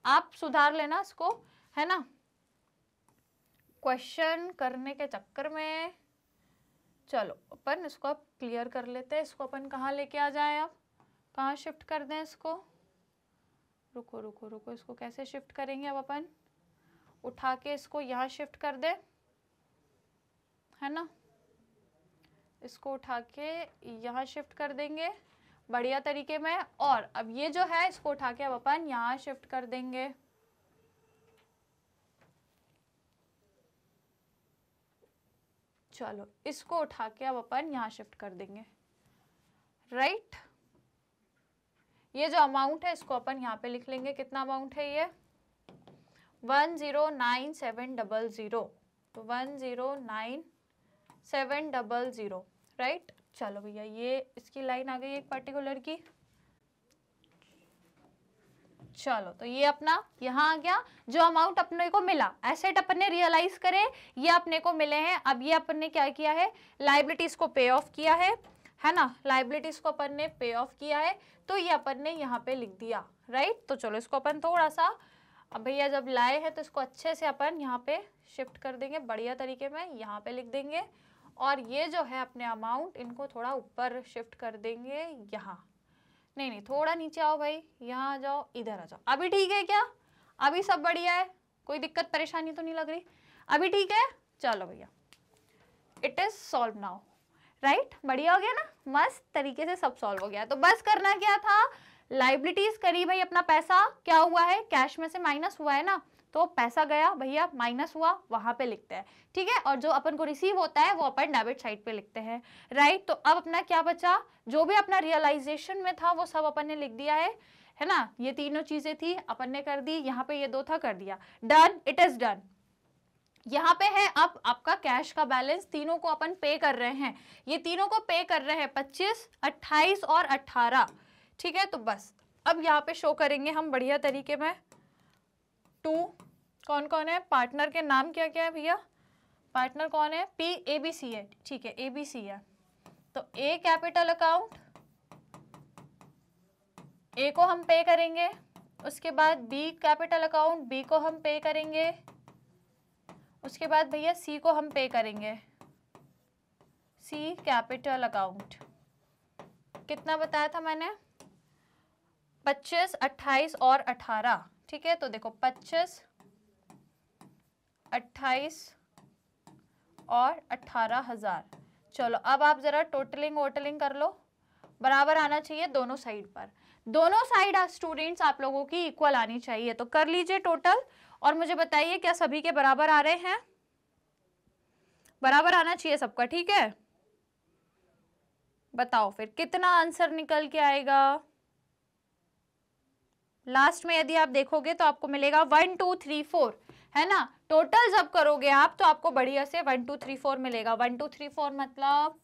आप सुधार लेना इसको, है ना। क्वेश्चन करने के चक्कर में चलो अपन इसको अब क्लियर कर लेते हैं। इसको अपन कहाँ लेके आ जाए, अब कहाँ शिफ्ट कर दें इसको, रुको रुको रुको, इसको कैसे शिफ्ट करेंगे, अब अपन उठा के इसको यहाँ शिफ्ट कर दें, है ना, इसको उठा के यहाँ शिफ्ट कर देंगे बढ़िया तरीके में। और अब ये जो है इसको उठा के अब अपन यहाँ शिफ्ट कर देंगे, चलो इसको उठा के अब अपन यहाँ शिफ्ट कर देंगे, राइट। ये जो अमाउंट है इसको अपन यहाँ पे लिख लेंगे, कितना अमाउंट है ये, 109,700, तो 109,700, राइट। चलो भैया ये इसकी लाइन आ गई एक पर्टिकुलर की, चलो तो ये अपना यहाँ आ गया। जो अमाउंट अपने को मिला, एसेट अपन ने रियलाइज करे, ये अपने को मिले हैं। अब ये अपन ने क्या किया है, लाइबिलिटीज को पे ऑफ किया है, है ना, लाइबिलिटीज को अपन ने पे ऑफ किया है, तो ये अपन ने यहाँ पे लिख दिया, राइट। तो चलो इसको अपन थोड़ा सा, अब भैया जब लाए हैं तो इसको अच्छे से अपन यहाँ पे शिफ्ट कर देंगे बढ़िया तरीके में, यहाँ पे लिख देंगे। और ये जो है अपने अमाउंट, इनको थोड़ा ऊपर शिफ्ट कर देंगे, यहाँ नहीं थोड़ा नीचे आओ भाई, यहाँ आ जाओ, इधर आ जाओ। अभी ठीक है क्या? अभी सब बढ़िया है, कोई दिक्कत परेशानी तो नहीं लग रही? अभी ठीक है, चलो भैया, it is solve now, right. बढ़िया हो गया ना, मस्त तरीके से सब सॉल्व हो गया। तो बस करना क्या था, लाइबिलिटीज करी भाई, अपना पैसा क्या हुआ है, कैश में से माइनस हुआ है ना, तो पैसा गया भैया, माइनस हुआ, वहां पे लिखते हैं, ठीक है। और जो अपन को रिसीव होता है वो अपन डेबिट साइड पे लिखते हैं, राइट। तो अब अपना क्या बचा, जो भी अपना रियलाइजेशन में था वो सब अपन ने लिख दिया है ना। ये तीनों चीजें थी अपन ने कर दी, यहाँ पे ये दो था कर दिया, डन, इट इज डन। यहाँ पे है अब आपका कैश का बैलेंस, तीनों को अपन पे कर रहे हैं, ये तीनों को पे कर रहे हैं 25, 28 और 18, ठीक है। तो बस अब यहाँ पे शो करेंगे हम बढ़िया तरीके में। टू कौन कौन है, पार्टनर के नाम क्या क्या है भैया, पार्टनर कौन है, पी ए बी सी है, ठीक है, ए बी सी है। तो ए कैपिटल अकाउंट, ए को हम पे करेंगे, उसके बाद बी कैपिटल अकाउंट, बी को हम पे करेंगे, उसके बाद भैया सी को हम पे करेंगे, सी कैपिटल अकाउंट। कितना बताया था मैंने, 25, 28 और 18, ठीक है। तो देखो 25, 28 और 18,000। चलो अब आप जरा टोटलिंग वोटलिंग कर लो, बराबर आना चाहिए दोनों साइड पर, दोनों साइड स्टूडेंट्स आप लोगों की इक्वल आनी चाहिए। तो कर लीजिए टोटल और मुझे बताइए क्या सभी के बराबर आ रहे हैं, बराबर आना चाहिए सबका, ठीक है। बताओ फिर कितना आंसर निकल के आएगा। लास्ट में यदि आप देखोगे तो आपको मिलेगा 1 2 3 4, है ना। टोटल जब करोगे आप तो आपको बढ़िया से 1 2 3 4 मिलेगा। 1 2 3 4 मतलब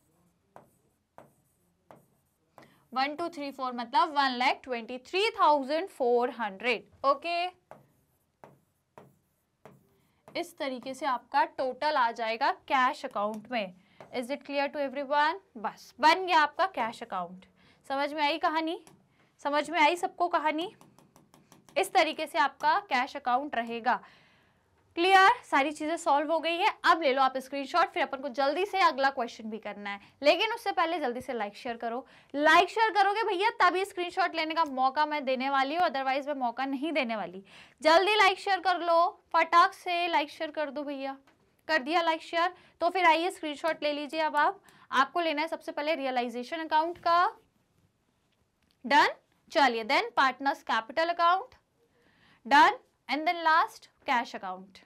1 2 3 4 मतलब 1,23,400, ओके। इस तरीके से आपका टोटल आ जाएगा कैश अकाउंट में। Is it clear to everyone? बस बन गया आपका कैश अकाउंट। समझ में आई कहानी, समझ में आई सबको कहानी? इस तरीके से आपका कैश अकाउंट रहेगा। क्लियर, सारी चीजें सॉल्व हो गई है। अब ले लो आप स्क्रीनशॉट, फिर अपन को जल्दी से अगला क्वेश्चन भी करना है, लेकिन उससे पहले जल्दी से लाइक शेयर करो। लाइक शेयर करोगे भैया तभी स्क्रीनशॉट लेने का मौका मैं देने वाली हूँ, अदरवाइज मैं मौका नहीं देने वाली। जल्दी लाइक शेयर कर लो, फटाक से लाइक शेयर कर दो भैया। कर दिया लाइक शेयर? तो फिर आइए स्क्रीनशॉट ले लीजिए। अब आपको लेना है सबसे पहले रियलाइजेशन अकाउंट का, डन। चलिए then partners capital account, done, and then last cash account.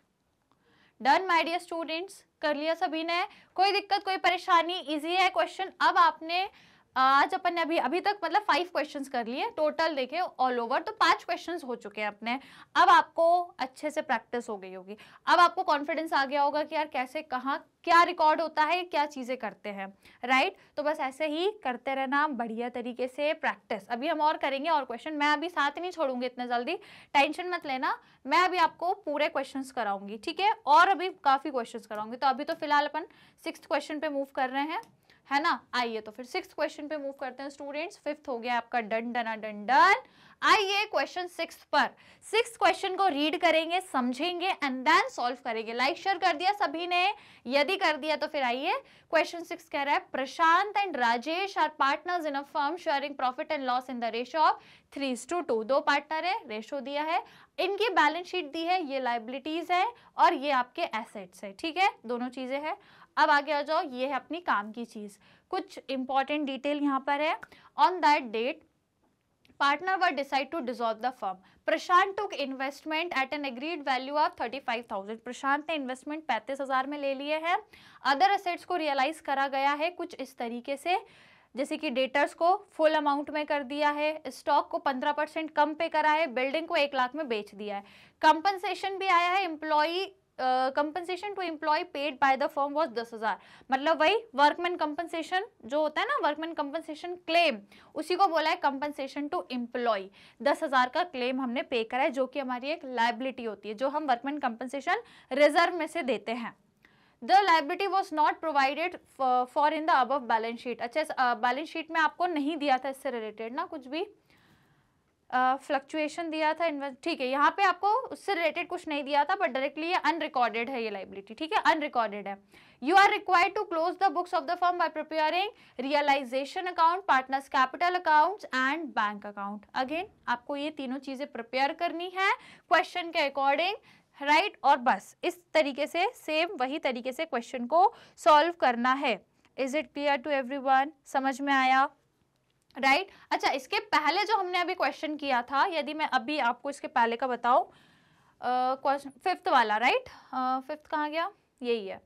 Done my dear students, कर लिया सभी ने? कोई दिक्कत, कोई परेशानी? इजी है क्वेश्चन। अब आपने आज अपन ने अभी तक मतलब 5 क्वेश्चंस कर लिए टोटल, देखे ऑल ओवर तो 5 क्वेश्चंस हो चुके हैं अपने। अब आपको अच्छे से प्रैक्टिस हो गई होगी, अब आपको कॉन्फिडेंस आ गया होगा कि यार कैसे कहाँ क्या रिकॉर्ड होता है, क्या चीजें करते हैं, राइट। तो बस ऐसे ही करते रहना बढ़िया तरीके से प्रैक्टिस। अभी हम और करेंगे और क्वेश्चन, मैं अभी साथ नहीं छोड़ूंगी इतने जल्दी, टेंशन मत लेना। मैं अभी आपको पूरे क्वेश्चंस कराऊंगी, ठीक है, और अभी काफी क्वेश्चंस कराऊंगी। तो अभी तो फिलहाल अपन 6th क्वेश्चन पे मूव कर रहे हैं, है ना। आइए तो फिर 6th क्वेश्चन पे मूव करते हैं स्टूडेंट्स। 5th हो गया आपका डन डना डन डन। आइए क्वेश्चन 6th पर। 6th क्वेश्चन को रीड करेंगे, समझेंगे एंड देन सॉल्व करेंगे। लाइक शेयर कर दिया सभी ने? यदि कर दिया तो फिर आइए क्वेश्चन 6 कह रहा है Prashant and Rajesh are partners in a firm sharing profit and loss in the ratio of 3:2। दो पार्टनर है, रेशो दिया है, इनकी बैलेंस शीट दी है, ये लाइबिलिटीज है और ये आपके एसेट्स है, ठीक है, दोनों चीजें हैं। अब आगे आ जाओ, ये है अपनी काम की चीज। कुछ इंपॉर्टेंट डिटेल यहाँ पर है। On that date partner were decide to dissolve the firm. Prashant took investment at an agreed value of 35,000. Prashant ने इन्वेस्टमेंट 35,000 में ले लिए हैं। अदर एसेट्स को रियलाइज करा गया है कुछ इस तरीके से, जैसे कि डेटर्स को फुल अमाउंट में कर दिया है, स्टॉक को 15% कम पे करा है, बिल्डिंग को 1 लाख में बेच दिया है। कंपनसेशन भी आया है, employee compensation to employ paid by the firm was 10,000। मतलब वही वर्कमैन कंपनसेशन जो होता है ना, वर्कमैन कंपनसेशन क्लेम, उसी को बोला है कंपनसेशन टू एम्प्लॉय। 10,000 का क्लेम हमने पे करा है, जो कि हमारी एक लायबिलिटी होती है, जो हम वर्कमैन कंपनसेशन रिजर्व में से देते हैं। The liability was not provided for in the above balance sheet. अच्छा, बैलेंस शीट में आपको नहीं दिया था इससे रिलेटेड ना कुछ भी, फ्लक्चुएशन दिया था, ठीक है, यहाँ पे आपको उससे रिलेटेड कुछ नहीं दिया था, बट डायरेक्टली ये अनरिकॉर्डेड है ये लाइबिलिटी, ठीक है, अनरिकॉर्डेड है। You are required to close the books of the firm by preparing realisation account, partners capital accounts and bank account. Again आपको ये तीनों चीजें प्रिपेयर करनी है क्वेश्चन के अकॉर्डिंग, राइट, और बस इस तरीके से सेम वही तरीके से क्वेश्चन को सॉल्व करना है। Is it clear to everyone? समझ में आया? राइट अच्छा, इसके पहले जो हमने अभी क्वेश्चन किया था, यदि मैं अभी आपको इसके पहले का बताऊं, फिफ्थ वाला, राइट, फिफ्थ कहाँ गया, यही है।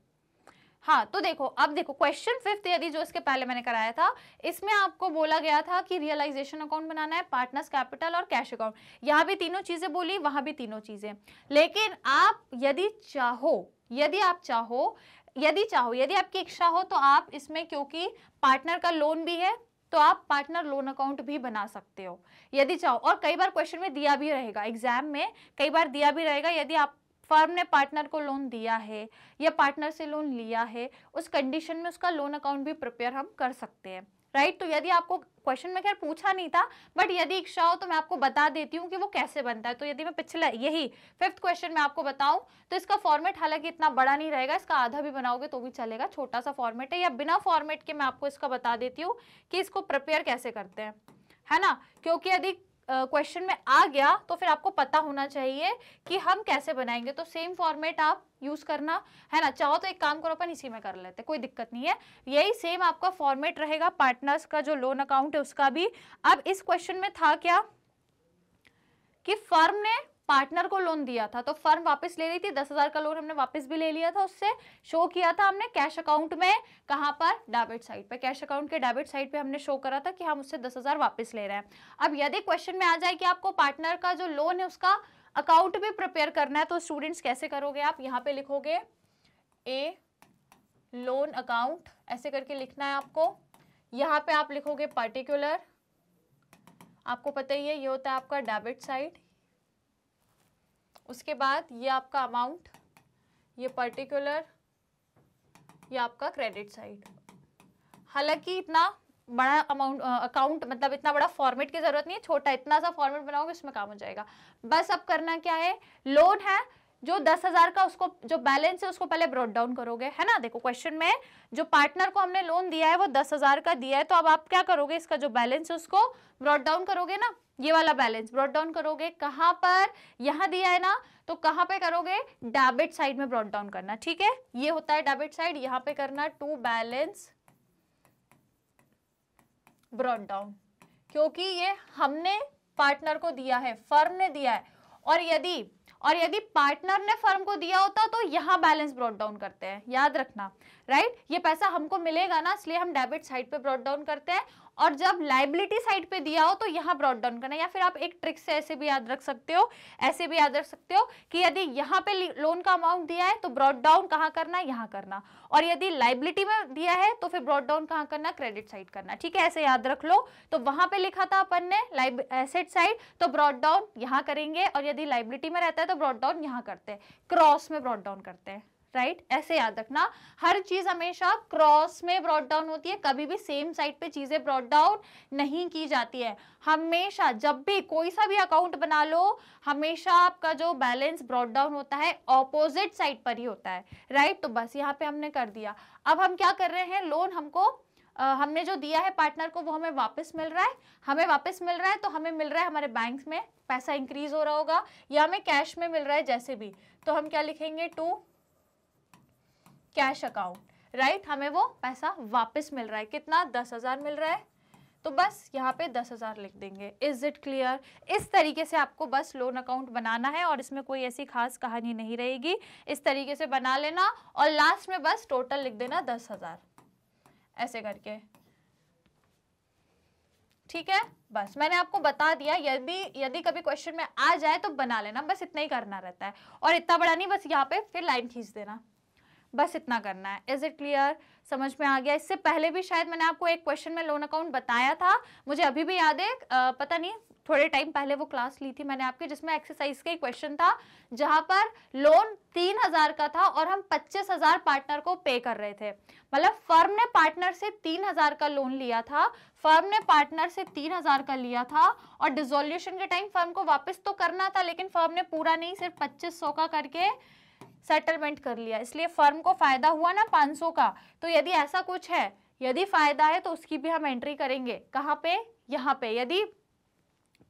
हाँ, तो देखो, अब देखो क्वेश्चन फिफ्थ यदि जो इसके पहले मैंने कराया था, इसमें आपको बोला गया था कि रियलाइजेशन अकाउंट बनाना है, पार्टनर्स कैपिटल और कैश अकाउंट। यहाँ भी तीनों चीजें बोली, वहां भी तीनों चीजें, लेकिन आप यदि आपकी इच्छा हो तो आप इसमें, क्योंकि पार्टनर का लोन भी है, तो आप पार्टनर लोन अकाउंट भी बना सकते हो यदि चाहो। और कई बार क्वेश्चन में दिया भी रहेगा, एग्जाम में कई बार दिया भी रहेगा, यदि आप फर्म ने पार्टनर को लोन दिया है या पार्टनर से लोन लिया है, उस कंडीशन में उसका लोन अकाउंट भी प्रिपेयर हम कर सकते हैं, राइट। तो यदि आपको क्वेश्चन में खैर पूछा नहीं था, बट यदि इच्छा हो तो मैं आपको बता देती हूँ कि वो कैसे बनता है। तो यदि मैं पिछला यही फिफ्थ क्वेश्चन में आपको बताऊं, तो इसका फॉर्मेट हालांकि इतना बड़ा नहीं रहेगा, इसका आधा भी बनाओगे तो भी चलेगा, छोटा सा फॉर्मेट है, या बिना फॉर्मेट के मैं आपको इसका बता देती हूँ कि इसको प्रिपेयर कैसे करते हैं, है ना। क्योंकि यदि क्वेश्चन में आ गया तो फिर आपको पता होना चाहिए कि हम कैसे बनाएंगे। तो सेम फॉर्मेट आप यूज करना, है ना। चाहो तो एक काम करो, अपन इसी में कर लेते, कोई दिक्कत नहीं है, यही सेम आपका फॉर्मेट रहेगा। पार्टनर्स का जो लोन अकाउंट है उसका भी। अब इस क्वेश्चन में था क्या कि फर्म ने पार्टनर को लोन दिया था, तो फर्म वापस ले रही थी, 10,000 का लोन हमने वापस भी ले लिया था, उससे शो किया था हमने कैश अकाउंट में, कहां पर, डेबिट साइड पे, कैश अकाउंट के डेबिट साइड पे हमने शो करा था कि हम उससे 10,000 वापस ले रहे हैं। अब यदि क्वेश्चन में आ जाए कि आपको पार्टनर का जो लोन है उसका अकाउंट भी प्रिपेयर करना है, तो स्टूडेंट्स कैसे करोगे आप, यहाँ पे लिखोगे ए लोन अकाउंट, ऐसे करके लिखना है आपको। यहाँ पे आप लिखोगे पर्टिकुलर, आपको पता ही है ये होता है आपका डेबिट साइड, उसके बाद ये आपका अमाउंट, ये पर्टिकुलर, ये आपका क्रेडिट साइड। हालांकि इतना बड़ा अमाउंट अकाउंट, मतलब इतना बड़ा फॉर्मेट की जरूरत नहीं है, छोटा इतना सा फॉर्मेट बनाओगे उसमें काम हो जाएगा। बस अब करना क्या है, लोन है जो 10,000 का, उसको जो बैलेंस है उसको पहले ब्रॉट डाउन करोगे, है ना। देखो क्वेश्चन में जो पार्टनर को हमने लोन दिया है वो 10,000 का दिया है, तो अब आप क्या करोगे, इसका जो बैलेंस है उसको ब्रॉट डाउन करोगे ना, ये वाला बैलेंस ब्रॉट डाउन करोगे। कहां पर, यहां दिया है ना, तो कहां पे करोगे, डेबिट साइड में ब्रॉट डाउन करना, ठीक है, ये होता है डेबिट साइड, यहां पे करना टू बैलेंस ब्रॉट डाउन, क्योंकि ये हमने पार्टनर को दिया है, फर्म ने दिया है। और यदि पार्टनर ने फर्म को दिया होता तो यहां बैलेंस ब्रॉट डाउन करते हैं, याद रखना, राइट। ये पैसा हमको मिलेगा ना, इसलिए हम डेबिट साइड पे ब्रॉट डाउन करते हैं, और जब लाइबिलिटी साइड पे दिया हो तो यहाँ ब्रॉट डाउन करना। या फिर आप एक ट्रिक से ऐसे भी याद रख सकते हो, ऐसे भी याद रख सकते हो कि यदि यहाँ पे लोन का अमाउंट दिया है तो ब्रॉट डाउन कहाँ करना है, यहाँ करना, और यदि लाइबिलिटी में दिया है तो फिर ब्रॉट डाउन कहाँ करना, क्रेडिट साइड करना, ठीक है, ऐसे याद रख लो। तो वहां पे लिखा था अपन ने एसेट साइड, तो ब्रॉट डाउन यहाँ करेंगे, और यदि लाइबिलिटी में रहता है तो ब्रॉट डाउन यहाँ करते हैं, क्रॉस में ब्रॉट डाउन करते हैं, राइट। ऐसे याद रखना, हर चीज हमेशा क्रॉस में ब्रॉट डाउन होती है, कभी भी सेम साइड पे चीजें ब्रॉट डाउन नहीं की जाती है। हमेशा जब भी कोई सा भी अकाउंट बना लो, हमेशा आपका जो बैलेंस ब्रॉट डाउन होता है ऑपोजिट साइड पर ही होता है, राइट। तो बस यहाँ पे हमने कर दिया। अब हम क्या कर रहे हैं, लोन हमको हमने जो दिया है पार्टनर को वो हमें वापस मिल रहा है, तो हमें मिल रहा है, हमारे बैंक में पैसा इंक्रीज हो रहा होगा, या हमें कैश में मिल रहा है, जैसे भी, तो हम क्या लिखेंगे, टू कैश अकाउंट, राइट। हमें वो पैसा वापस मिल रहा है, कितना, 10,000 मिल रहा है, तो बस यहाँ पे 10,000 लिख देंगे। Is it clear? इस तरीके से आपको बस लोन अकाउंट बनाना है, और इसमें कोई ऐसी खास कहानी नहीं रहेगी, इस तरीके से बना लेना, और लास्ट में बस टोटल लिख देना 10,000, ऐसे करके, ठीक है। बस मैंने आपको बता दिया, यदि कभी क्वेश्चन में आ जाए तो बना लेना, बस इतना ही करना रहता है, और इतना बड़ा नहीं, बस यहाँ पे फिर लाइन खींच देना, बस इतना करना है। Is it clear? समझ में आ गया? इससे पहले भी शायद मैंने आपको एक क्वेश्चन में लोन अकाउंट बताया था, मुझे अभी भी याद है, पता नहीं थोड़े टाइम पहले वो क्लास ली थी मैंने आपके, जिसमें एक्सरसाइज का एक क्वेश्चन था जहां पर लोन 3,000 का था और हम 25,000 पार्टनर को पे कर रहे थे। मतलब फर्म ने पार्टनर से 3,000 का लोन लिया था, फर्म ने पार्टनर से 3,000 का लिया था और डिसोल्यूशन के टाइम फर्म को वापस तो करना था, लेकिन फर्म ने पूरा नहीं, सिर्फ 2500 का करके सेटलमेंट कर लिया, इसलिए फर्म को फायदा हुआ ना 500 का। तो यदि ऐसा कुछ है, यदि फायदा है तो उसकी भी हम एंट्री करेंगे। कहां पे? यहां पे। यदि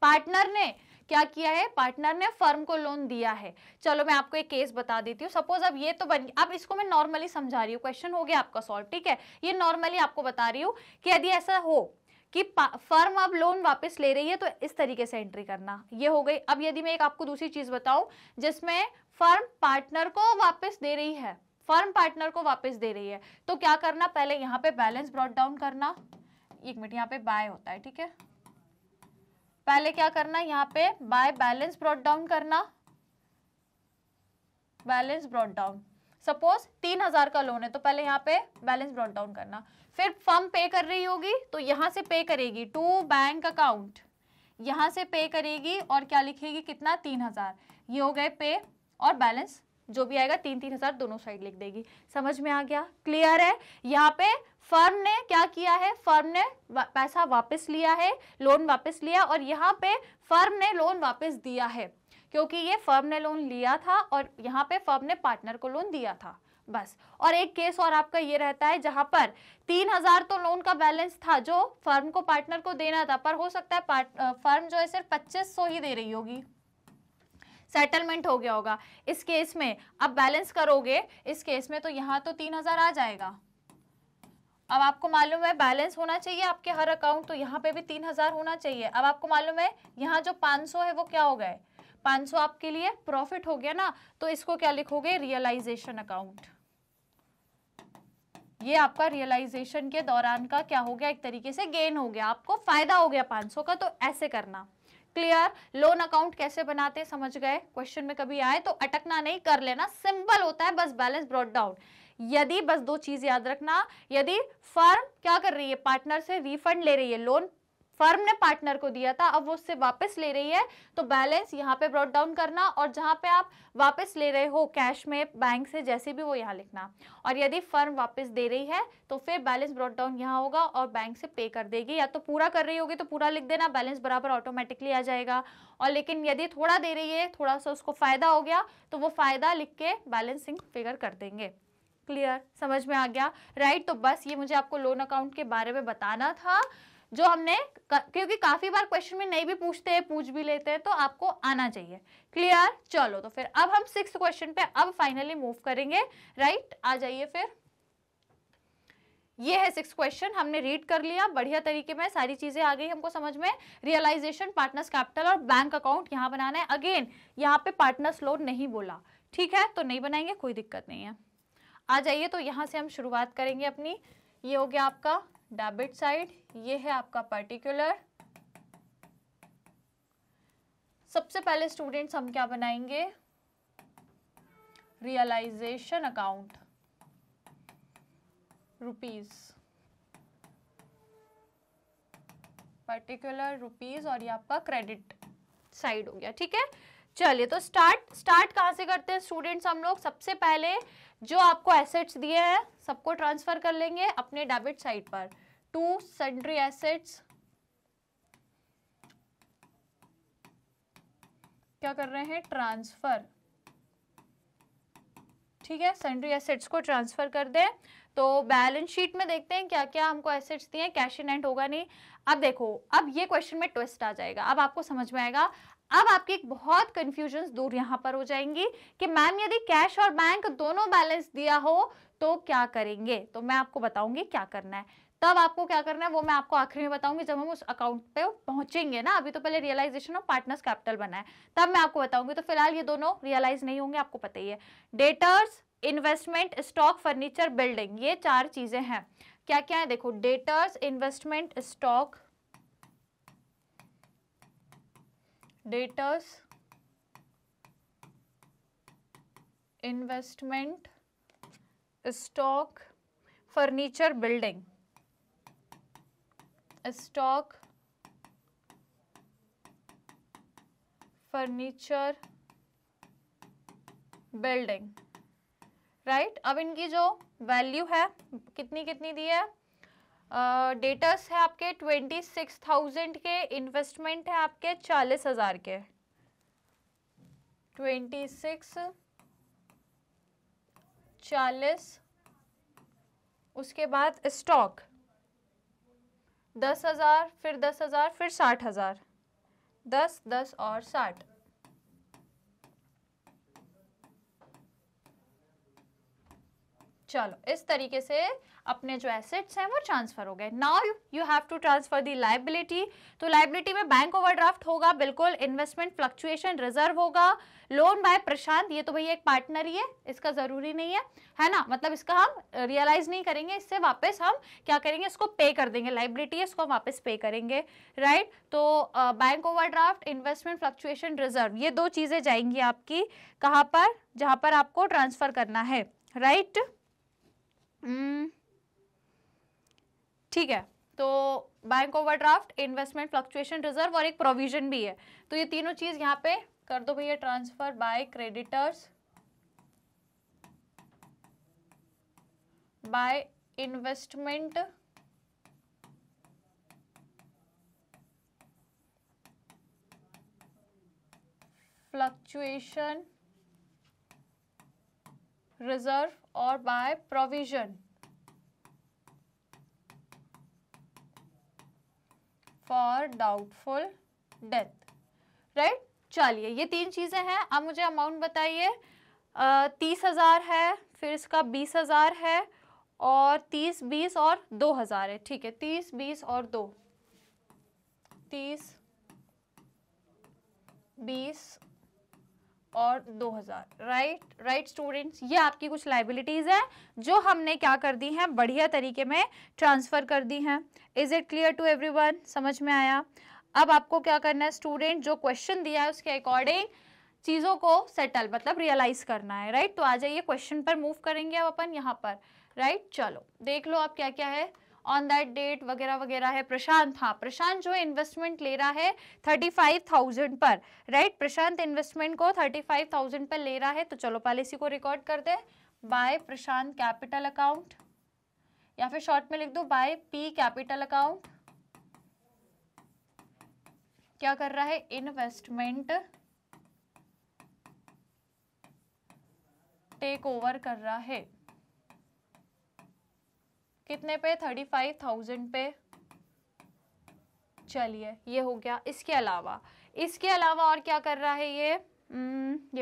पार्टनर ने क्या किया है, पार्टनर ने फर्म को लोन दिया है। चलो मैं आपको एक केस बता देती हूँ। सपोज अब ये तो बन, अब इसको मैं नॉर्मली समझा रही हूँ, क्वेश्चन हो गया आपका सॉल्व, ठीक है। ये नॉर्मली आपको बता रही हूँ कि यदि ऐसा हो कि फर्म अब लोन वापस ले रही है तो इस तरीके से एंट्री करना, ये हो गई। अब यदि मैं एक आपको दूसरी चीज बताऊं जिसमें फर्म पार्टनर को वापस दे रही है, फर्म पार्टनर को वापस दे रही है, तो क्या करना, पहले यहाँ पे बैलेंस ब्रॉट डाउन करना। एक मिनट, यहाँ पे बाय होता है, ठीक है। पहले क्या करना, यहाँ पे बाय बैलेंस ब्रॉट डाउन करना, बैलेंस ब्रॉट डाउन। सपोज 3,000 का लोन है तो पहले यहाँ पे बैलेंस ब्रॉट डाउन करना। फिर फर्म पे कर रही होगी तो यहां से पे करेगी टू बैंक अकाउंट, यहां से पे करेगी और क्या लिखेगी, कितना, 3,000। ये हो गए पे, और बैलेंस जो भी आएगा 3,000 दोनों साइड लिख देगी। समझ में आ गया? क्लियर है? यहाँ पे फर्म ने क्या किया है, फर्म ने पैसा वापस लिया है, लोन वापस लिया, और यहाँ पे फर्म ने लोन वापस दिया है, क्योंकि ये फर्म ने लोन लिया था और यहाँ पे फर्म ने पार्टनर को लोन दिया था, बस। और एक केस और आपका ये रहता है जहां पर 3,000 तो लोन का बैलेंस था जो फर्म को पार्टनर को देना था, पर हो सकता है फर्म जो है सिर्फ 2500 ही दे रही होगी, सेटलमेंट हो गया होगा। इस केस में अब बैलेंस करोगे, इस केस में तो यहाँ तो 3,000 आ जाएगा। अब आपको मालूम है बैलेंस होना चाहिए आपके हर अकाउंट, तो यहाँ पे भी 3,000 होना चाहिए। अब आपको मालूम है यहाँ जो 500 है वो क्या हो गए, 500 आपके लिए प्रॉफिट हो गया ना, तो इसको क्या लिखोगे, रियलाइजेशन अकाउंट। ये आपका रियलाइजेशन के दौरान का क्या हो गया, एक तरीके से गेन हो गया, आपको फायदा हो गया 500 का, तो ऐसे करना। क्लियर? लोन अकाउंट कैसे बनाते हैं समझ गए? क्वेश्चन में कभी आए तो अटकना नहीं, कर लेना, सिंपल होता है, बस बैलेंस ब्रॉट डाउन। यदि बस दो चीज याद रखना, यदि फर्म क्या कर रही है, पार्टनर से रिफंड ले रही है, लोन फर्म ने पार्टनर को दिया था अब वो उससे वापस ले रही है, तो बैलेंस यहाँ पे ब्रॉट डाउन करना, और जहां पे आप वापस ले रहे हो कैश में, बैंक से, जैसे भी, वो यहाँ लिखना। और यदि फर्म वापस दे रही है तो फिर बैलेंस ब्रॉट डाउन यहाँ होगा और बैंक से पे कर देगी, या तो पूरा कर रही होगी तो पूरा लिख देना, बैलेंस बराबर ऑटोमेटिकली आ जाएगा। और लेकिन यदि थोड़ा दे रही है, थोड़ा सा उसको फायदा हो गया, तो वो फायदा लिख के बैलेंसिंग फिगर कर देंगे। क्लियर? समझ में आ गया? राइट। तो बस ये मुझे आपको लोन अकाउंट के बारे में बताना था, जो हमने, क्योंकि काफी बार क्वेश्चन में नहीं भी पूछते हैं, पूछ भी लेते हैं, तो आपको आना चाहिए। क्लियर? चलो तो फिर अब हम 6th क्वेश्चन पे अब फाइनली मूव करेंगे। राइट, आ जाइए फिर। ये है 6th क्वेश्चन, हमने रीड कर लिया बढ़िया तरीके में, सारी चीजें आ गई हमको समझ में। रियलाइजेशन, पार्टनर्स कैपिटल और बैंक अकाउंट यहाँ बनाना है। अगेन यहाँ पे पार्टनर्स लोन नहीं बोला, ठीक है, तो नहीं बनाएंगे, कोई दिक्कत नहीं है। आ जाइए, तो यहाँ से हम शुरुआत करेंगे अपनी। ये हो गया आपका डेबिट साइड, ये है आपका पर्टिकुलर। सबसे पहले स्टूडेंट्स हम क्या बनाएंगे, realisation account, rupees, particular rupees, और ये आपका क्रेडिट साइड हो गया, ठीक है। चलिए, तो स्टार्ट कहाँ से करते हैं स्टूडेंट्स हम लोग? सबसे पहले जो आपको एसेट्स दिए हैं सबको ट्रांसफर कर लेंगे अपने डेबिट साइड पर, टू सन्ड्री एसेट्स। क्या कर रहे हैं, ट्रांसफर, ठीक है, सन्ड्री एसेट्स को ट्रांसफर कर दें। तो बैलेंस शीट में देखते हैं क्या क्या हमको एसेट्स दिए, कैश इन हैंड होगा नहीं। अब देखो, अब ये क्वेश्चन में ट्विस्ट आ जाएगा, अब आपको समझ में आएगा। अब आपकी बहुत कंफ्यूजन दूर यहाँ पर हो जाएंगी कि मैम यदि कैश और बैंक दोनों बैलेंस दिया हो तो क्या करेंगे, तो मैं आपको बताऊंगी क्या करना है। तब आपको क्या करना है वो मैं आपको आखिरी में बताऊंगी, जब हम उस अकाउंट पे पहुंचेंगे ना। अभी तो पहले रियलाइजेशन और पार्टनर्स कैपिटल बना है, तब मैं आपको बताऊंगी। तो फिलहाल ये दोनों रियलाइज नहीं होंगे, आपको पता ही है। Debtors, investment, stock, furniture, building, ये 4 चीजें हैं। क्या क्या है देखो, debtors, investment, stock, debtors, investment, stock, furniture, building, stock, furniture building, right. अब इनकी जो वैल्यू है कितनी कितनी दी है, डेटर्स है आपके 26,000 के, इन्वेस्टमेंट है आपके 40,000 के, 26 40, उसके बाद स्टॉक 10,000, फिर 10,000, फिर 60,000, 10 10 और 60। चलो इस तरीके से अपने जो एसेट्स हैं वो ट्रांसफर हो गए। Now you have to transfer the liability. तो लायबिलिटी में बैंक ओवरड्राफ्ट होगा बिल्कुल, इन्वेस्टमेंट फ्लक्चुएशन रिजर्व होगा, लोन बाय प्रशांत, ये तो भैया एक पार्टनर ही है, इसका जरूरी नहीं है ना, मतलब इसका हम रियलाइज नहीं करेंगे, इससे वापस हम क्या करेंगे, इसको पे कर देंगे, लायबिलिटी है इसको हम वापस पे करेंगे, राइट। तो bank overdraft, investment fluctuation reserve, ये दो चीजें जाएंगी आपकी कहाँ पर, जहां पर आपको ट्रांसफर करना है, राइट। ठीक है, तो bank overdraft, investment fluctuation reserve और एक प्रोविजन भी है, तो ये तीनों चीज यहाँ पे कर दो भैया transfer by creditors, by investment fluctuation reserve और by provision for doubtful debts, right. चलिए ये तीन चीजें हैं। अब मुझे अमाउंट बताइए, 30,000 है, फिर इसका 20,000 है, और 30 20 और 2,000 है, ठीक है, 30 20 और 2, 30 20 और 2,000, राइट स्टूडेंट्स। ये आपकी कुछ लाइबिलिटीज है जो हमने क्या कर दी हैं, बढ़िया तरीके में ट्रांसफर कर दी हैं। Is it clear to everyone, समझ में आया। अब आपको क्या करना है स्टूडेंट, जो क्वेश्चन दिया है उसके अकॉर्डिंग चीजों को सेटल मतलब रियलाइज करना है, राइट। तो आ जाइए क्वेश्चन पर मूव करेंगे अब अपन यहाँ पर, राइट। चलो देख लो आप क्या क्या है, ऑन दैट डेट वगैरह वगैरह है। प्रशांत, हाँ प्रशांत जो है इन्वेस्टमेंट ले रहा है 35,000 पर, राइट। प्रशांत इन्वेस्टमेंट को 35,000 पर ले रहा है, तो चलो पहले इसी को रिकॉर्ड कर दे, बाय प्रशांत कैपिटल अकाउंट, या फिर शॉर्ट में लिख दो बाय पी कैपिटल अकाउंट। क्या कर रहा है, इन्वेस्टमेंट टेक ओवर कर रहा है, कितने पे, 35,000 पे। चलिए ये हो गया। इसके अलावा और क्या कर रहा है ये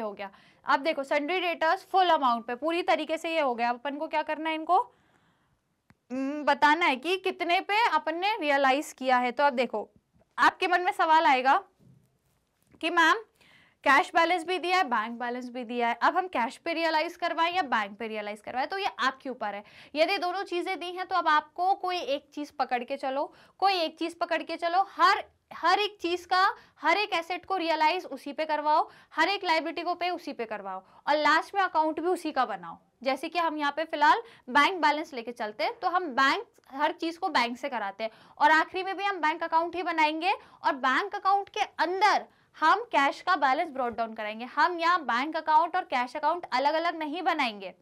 हो गया। अब देखो सन्ड्री डेटर्स फुल अमाउंट पे, पूरी तरीके से ये हो गया। अपन को क्या करना है, इनको बताना है कि कितने पे अपन ने रियलाइज किया है। तो अब देखो आपके मन में सवाल आएगा कि मैम कैश बैलेंस भी दिया है, बैंक बैलेंस भी दिया है, अब हम कैश पे रियलाइज करवाएं या बैंक पे रियलाइज करवाएं, तो ये आपके ऊपर है। यदि दोनों चीजें दी हैं तो अब आपको कोई एक चीज पकड़ के चलो, हर एक चीज का, हर एक एसेट को रियलाइज उसी पे करवाओ, हर एक लायबिलिटी को पे उसी पे करवाओ, और लास्ट में अकाउंट भी उसी का बनाओ। जैसे कि हम यहाँ पे फिलहाल बैंक बैलेंस लेके चलते हैं, तो हम बैंक हर चीज को बैंक से कराते हैं, और आखिरी में भी हम बैंक अकाउंट ही बनाएंगे, और बैंक अकाउंट के अंदर हम कैश का बैलेंस ब्रॉट डाउन कराएंगे। हम यहाँ बैंक अकाउंट और कैश अकाउंट अलग अलग नहीं बनाएंगे,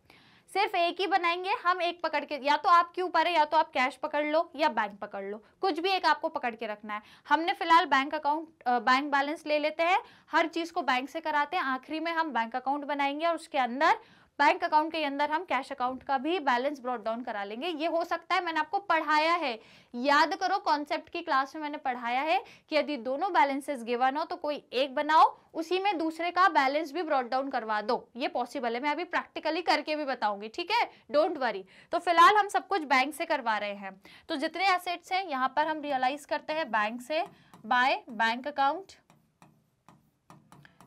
सिर्फ एक ही बनाएंगे। हम एक पकड़ के, या तो आपके ऊपर है, या तो आप कैश पकड़ लो या बैंक पकड़ लो, कुछ भी एक आपको पकड़ के रखना है। हमने फिलहाल बैंक अकाउंट बैंक बैलेंस ले लेते हैं, हर चीज को बैंक से कराते हैं, आखिरी में हम बैंक अकाउंट बनाएंगे, और उसके अंदर बैंक अकाउंट के अंदर हम कैश अकाउंट का भी बैलेंस ब्रॉट डाउन करा लेंगे। ये हो सकता है, मैंने आपको पढ़ाया है, याद करो कॉन्सेप्ट की क्लास में मैंने पढ़ाया है कि यदि दोनों बैलेंसेस गिवन हो तो कोई एक बनाओ, उसी में दूसरे का बैलेंस भी ब्रॉट डाउन करवा दो। ये पॉसिबल है, मैं अभी प्रैक्टिकली करके भी बताऊंगी, ठीक है, डोंट वरी। तो फिलहाल हम सब कुछ बैंक से करवा रहे हैं। तो जितने एसेट्स हैं यहाँ पर हम रियलाइज करते हैं बैंक से, बाय बैंक अकाउंट।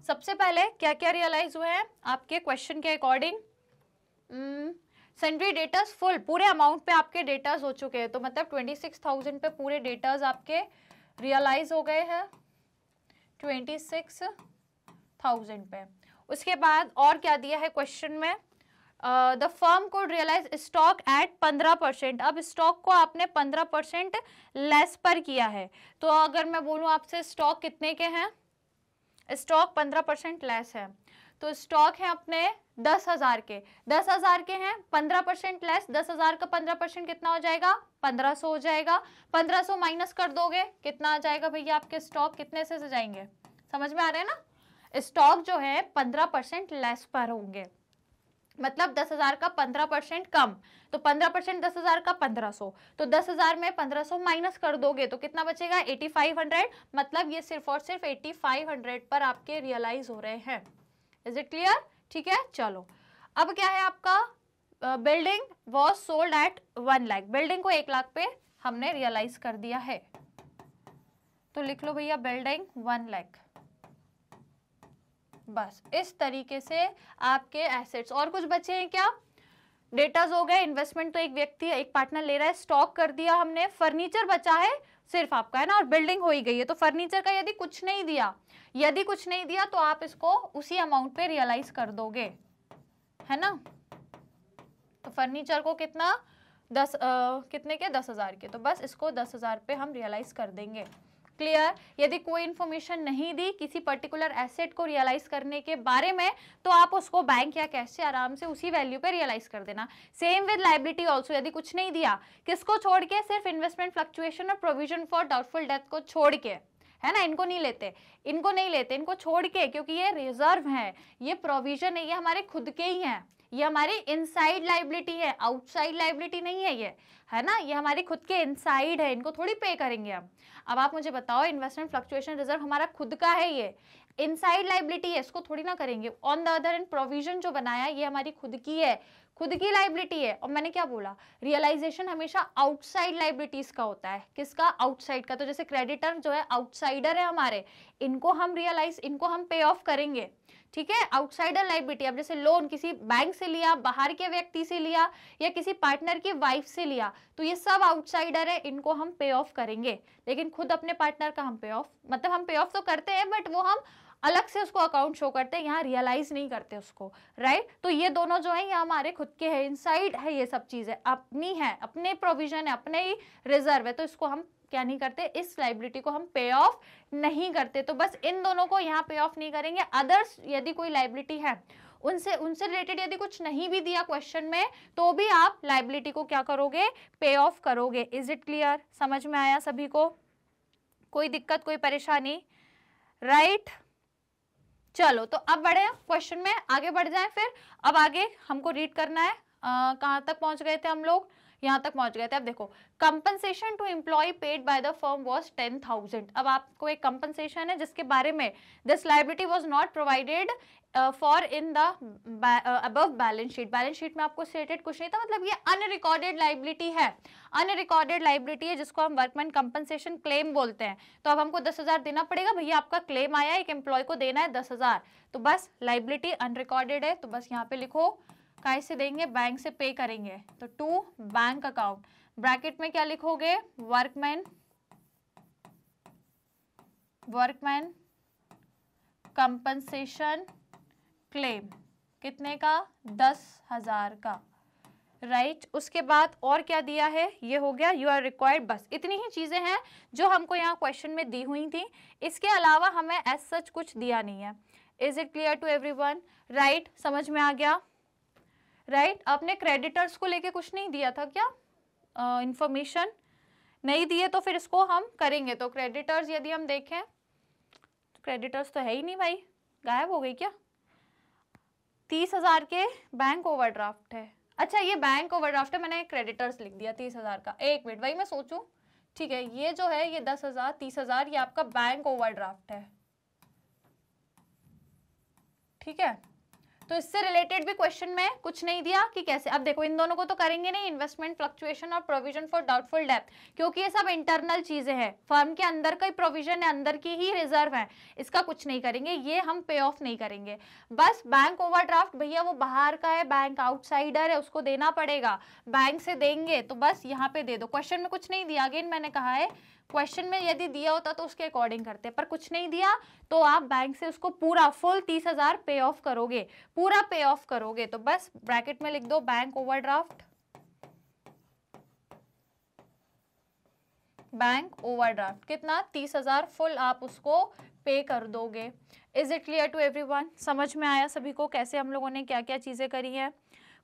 सबसे पहले क्या क्या रियलाइज हुए हैं आपके क्वेश्चन के अकॉर्डिंग, सन्ड्री डेटर्स फुल, पूरे अमाउंट पे आपके डेटर्स हो चुके हैं, तो मतलब 26,000 पे पूरे डेटर्स आपके रियलाइज हो गए हैं, 26,000 पे। उसके बाद और क्या दिया है क्वेश्चन में, the firm could realise stock at 15%। अब स्टॉक को आपने 15% लेस पर किया है, तो अगर मैं बोलूं आपसे स्टॉक कितने के हैं, स्टॉक 15% लेस है, तो स्टॉक है अपने 10,000 के, 10,000 के हैं, 15% लेस, 10,000 का 15% कितना हो जाएगा, 1500 हो जाएगा। 1500 माइनस कर दोगे कितना आ जाएगा भैया, आपके स्टॉक कितने से जाएंगे, समझ में आ रहा है ना। स्टॉक जो है 15% लेस पर होंगे, मतलब 10,000 का 15% कम, तो 15% 10,000 का 1500, तो 10,000 में 1500 माइनस कर दोगे तो कितना बचेगा, 8500, मतलब ये सिर्फ और सिर्फ 8500 पर आपके रियलाइज हो रहे हैं। इज इट क्लियर, ठीक है। चलो अब क्या है आपका, building was sold at 1 lakh, building को 1 लाख पे हमने रियलाइज कर दिया है, तो लिख लो भैया बिल्डिंग 1 लाख। बस इस तरीके से आपके एसेट्स, और कुछ बचे हैं क्या, डेटाज हो गए, इन्वेस्टमेंट तो एक व्यक्ति एक पार्टनर ले रहा है, स्टॉक कर दिया हमने, फर्नीचर बचा है सिर्फ आपका, है ना, और बिल्डिंग हो ही गई है, तो फर्नीचर का यदि कुछ नहीं दिया, यदि कुछ नहीं दिया तो आप इसको उसी अमाउंट पे रियलाइज कर दोगे, है ना। तो फर्नीचर को कितना, कितने के, 10,000 के, तो बस इसको 10,000 पे हम रियलाइज कर देंगे। क्लियर। यदि कोई इंफॉर्मेशन नहीं दी किसी पर्टिकुलर एसेट को रियलाइज करने के बारे में, तो आप उसको बैंक या कैश से आराम से उसी वैल्यू पे रियलाइज कर देना। सेम विद लायबिलिटी ऑल्सो, यदि कुछ नहीं दिया, किसको छोड़ के, सिर्फ इन्वेस्टमेंट फ्लक्चुएशन और प्रोविजन फॉर डाउटफुल डेथ को छोड़ के, है ना, इनको नहीं लेते, इनको नहीं लेते, इनको छोड़ के, क्योंकि ये रिजर्व है, ये प्रोविजन है, ये हमारे खुद के ही हैं, ये हमारी इनसाइड लायबिलिटी है, आउटसाइड लायबिलिटी नहीं है ये, है ना, ये हमारे खुद के इनसाइड है, इनको थोड़ी पे करेंगे हम। अब आप मुझे बताओ, इन्वेस्टमेंट फ्लक्चुएशन रिजर्व हमारा खुद का है, ये इनसाइड लायबिलिटी है, इसको थोड़ी ना करेंगे। On the other and provision जो बनाया ये हमारी खुद की है, खुद की लायबिलिटी है। और मैंने क्या बोला, रियलाइजेशन हमेशा आउटसाइड लायबिलिटीज का होता है, किसका, आउटसाइड का। तो जैसे क्रेडिटर जो है आउटसाइडर है हमारे, इनको हम रियलाइज, इनको हम पे ऑफ करेंगे, ठीक है, आउटसाइडर लायबिलिटी। अब जैसे लोन किसी बैंक से लिया, बाहर के व्यक्ति से लिया, या किसी पार्टनर की वाइफ से लिया, तो ये सब आउटसाइडर है, इनको हम पे ऑफ करेंगे। लेकिन खुद अपने पार्टनर का हम पे ऑफ, मतलब हम पे ऑफ तो करते हैं, बट वो हम अलग से उसको अकाउंट शो करते हैं, यहाँ रियलाइज नहीं करते उसको, राइट। तो ये दोनों जो है ये हमारे खुद के हैं, इनसाइड है, ये सब चीजें अपनी है, अपने प्रोविजन है, अपने ही रिजर्व है, तो इसको हम क्या नहीं करते, इस लायबिलिटी को हम पे ऑफ नहीं करते। तो बस इन दोनों को यहाँ पे ऑफ नहीं करेंगे। अदर्स यदि कोई लायबिलिटी है, उनसे रिलेटेड यदि कुछ नहीं भी दिया क्वेश्चन में, तो भी आप लायबिलिटी को क्या करोगे, पे ऑफ करोगे। इज इट क्लियर, समझ में आया सभी को, कोई दिक्कत, कोई परेशानी, राइट। चलो तो अब बढ़े क्वेश्चन में, आगे बढ़ जाए फिर। अब आगे हमको रीड करना है, कहाँ तक पहुंच गए थे हम लोग, यहाँ तक पहुंच गए थे। अब देखो, compensation to employ paid by the firm was 10,000। अब आपको एक कंपनसेशन है जिसके बारे में this liability was not provided for in the above balance sheet, balance sheet में आपको स्टेटेड कुछ नहीं था, मतलब ये अनरिकॉर्डेड लायबिलिटी है, अनरिकॉर्डेड लायबिलिटी है, जिसको हम वर्कमैन कंपनसेशन क्लेम बोलते हैं। तो अब हमको 10,000 देना पड़ेगा, भैया आपका क्लेम आया, एक एम्प्लॉय को देना है 10,000, तो बस लायबिलिटी अनरिकॉर्डेड है, तो बस यहाँ पे लिखो काय से देंगे, बैंक से पे करेंगे, तो टू बैंक अकाउंट, ब्रैकेट में क्या लिखोगे, वर्कमैन कंपनसेशन क्लेम, कितने का, 10,000 का, राइट। उसके बाद और क्या दिया है, ये हो गया, यू आर रिक्वायर्ड, बस इतनी ही चीजें हैं जो हमको यहाँ क्वेश्चन में दी हुई थी, इसके अलावा हमें एज सच कुछ दिया नहीं है। Is it clear to everyone, right, समझ में आ गया, राइट। आपने क्रेडिटर्स को लेके कुछ नहीं दिया था क्या, इंफॉर्मेशन नहीं दिए, तो फिर इसको हम करेंगे। तो क्रेडिटर्स यदि हम देखें, क्रेडिटर्स तो है ही नहीं भाई, गायब हो गई क्या, 30,000 के बैंक ओवरड्राफ्ट है, अच्छा ये बैंक ओवरड्राफ्ट है, मैंने क्रेडिटर्स लिख दिया 30,000 का, एक मिनट वही मैं सोचूं, ठीक है, ये जो है ये 10,000 30,000 ये आपका बैंक ओवरड्राफ्ट है, ठीक है। तो इससे रिलेटेड भी क्वेश्चन में कुछ नहीं दिया कि कैसे। अब देखो इन दोनों को तो करेंगे नहीं, इन्वेस्टमेंट फ्लक्चुएशन और प्रोविजन फॉर डाउटफुल डेब्ट, क्योंकि ये सब इंटरनल चीजें हैं, फर्म के अंदर का ही प्रोविजन है, अंदर की ही रिजर्व है, इसका कुछ नहीं करेंगे, ये हम पे ऑफ नहीं करेंगे। बस बैंक ओवरड्राफ्ट भैया वो बाहर का है, बैंक आउटसाइडर है, उसको देना पड़ेगा, बैंक से देंगे, तो बस यहाँ पे दे दो। क्वेश्चन में कुछ नहीं दिया, अगेन मैंने कहा है क्वेश्चन में यदि दिया होता तो उसके अकॉर्डिंग करते, पर कुछ नहीं दिया तो आप बैंक से उसको पूरा फुल 30,000 पे ऑफ करोगे, पूरा पे ऑफ करोगे, तो बस ब्रैकेट में लिख दो बैंक ओवरड्राफ्ट, बैंक ओवरड्राफ्ट कितना 30,000 फुल आप उसको पे कर दोगे। Is it clear to everyone? समझ में आया सभी को कैसे हम लोगों ने क्या क्या चीजें करी हैं?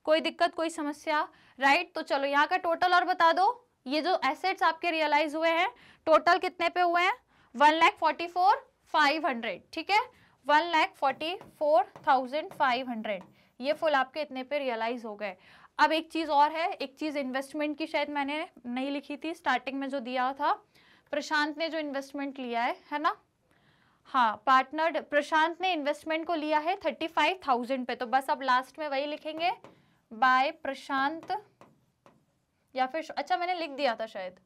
कोई दिक्कत कोई समस्या? राइट, तो चलो यहाँ का टोटल और बता दो। ये जो एसेट्स आपके रियलाइज हुए हैं टोटल कितने पे हुए हैं? 1,44,500, ठीक है, 1,44,500 ये फुल आपके इतने पे रियलाइज हो गए। अब एक चीज और है, एक चीज इन्वेस्टमेंट की शायद मैंने नहीं लिखी थी स्टार्टिंग में जो दिया था, प्रशांत ने जो इन्वेस्टमेंट लिया है ना, हाँ पार्टनर प्रशांत ने इन्वेस्टमेंट को लिया है 35,000 पे, तो बस अब लास्ट में वही लिखेंगे बाय प्रशांत, या फिर अच्छा मैंने लिख दिया था शायद,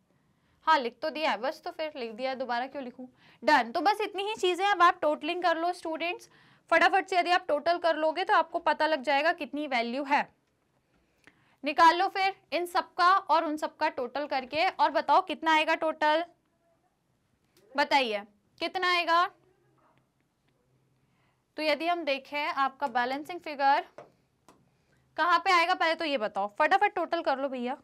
हाँ लिख तो दिया है बस, तो फिर लिख दिया है, दोबारा क्यों लिखूं? डन। तो बस इतनी ही चीजें, अब आप टोटलिंग कर लो स्टूडेंट्स फटाफट से। यदि आप टोटल कर लोगे तो आपको पता लग जाएगा कितनी वैल्यू है। निकाल लो फिर इन सबका और उन सबका टोटल करके और बताओ कितना आएगा टोटल, बताइए कितना आएगा। तो यदि हम देखें आपका बैलेंसिंग फिगर कहाँ पे आएगा, पहले तो ये बताओ, फटाफट टोटल कर लो भैया।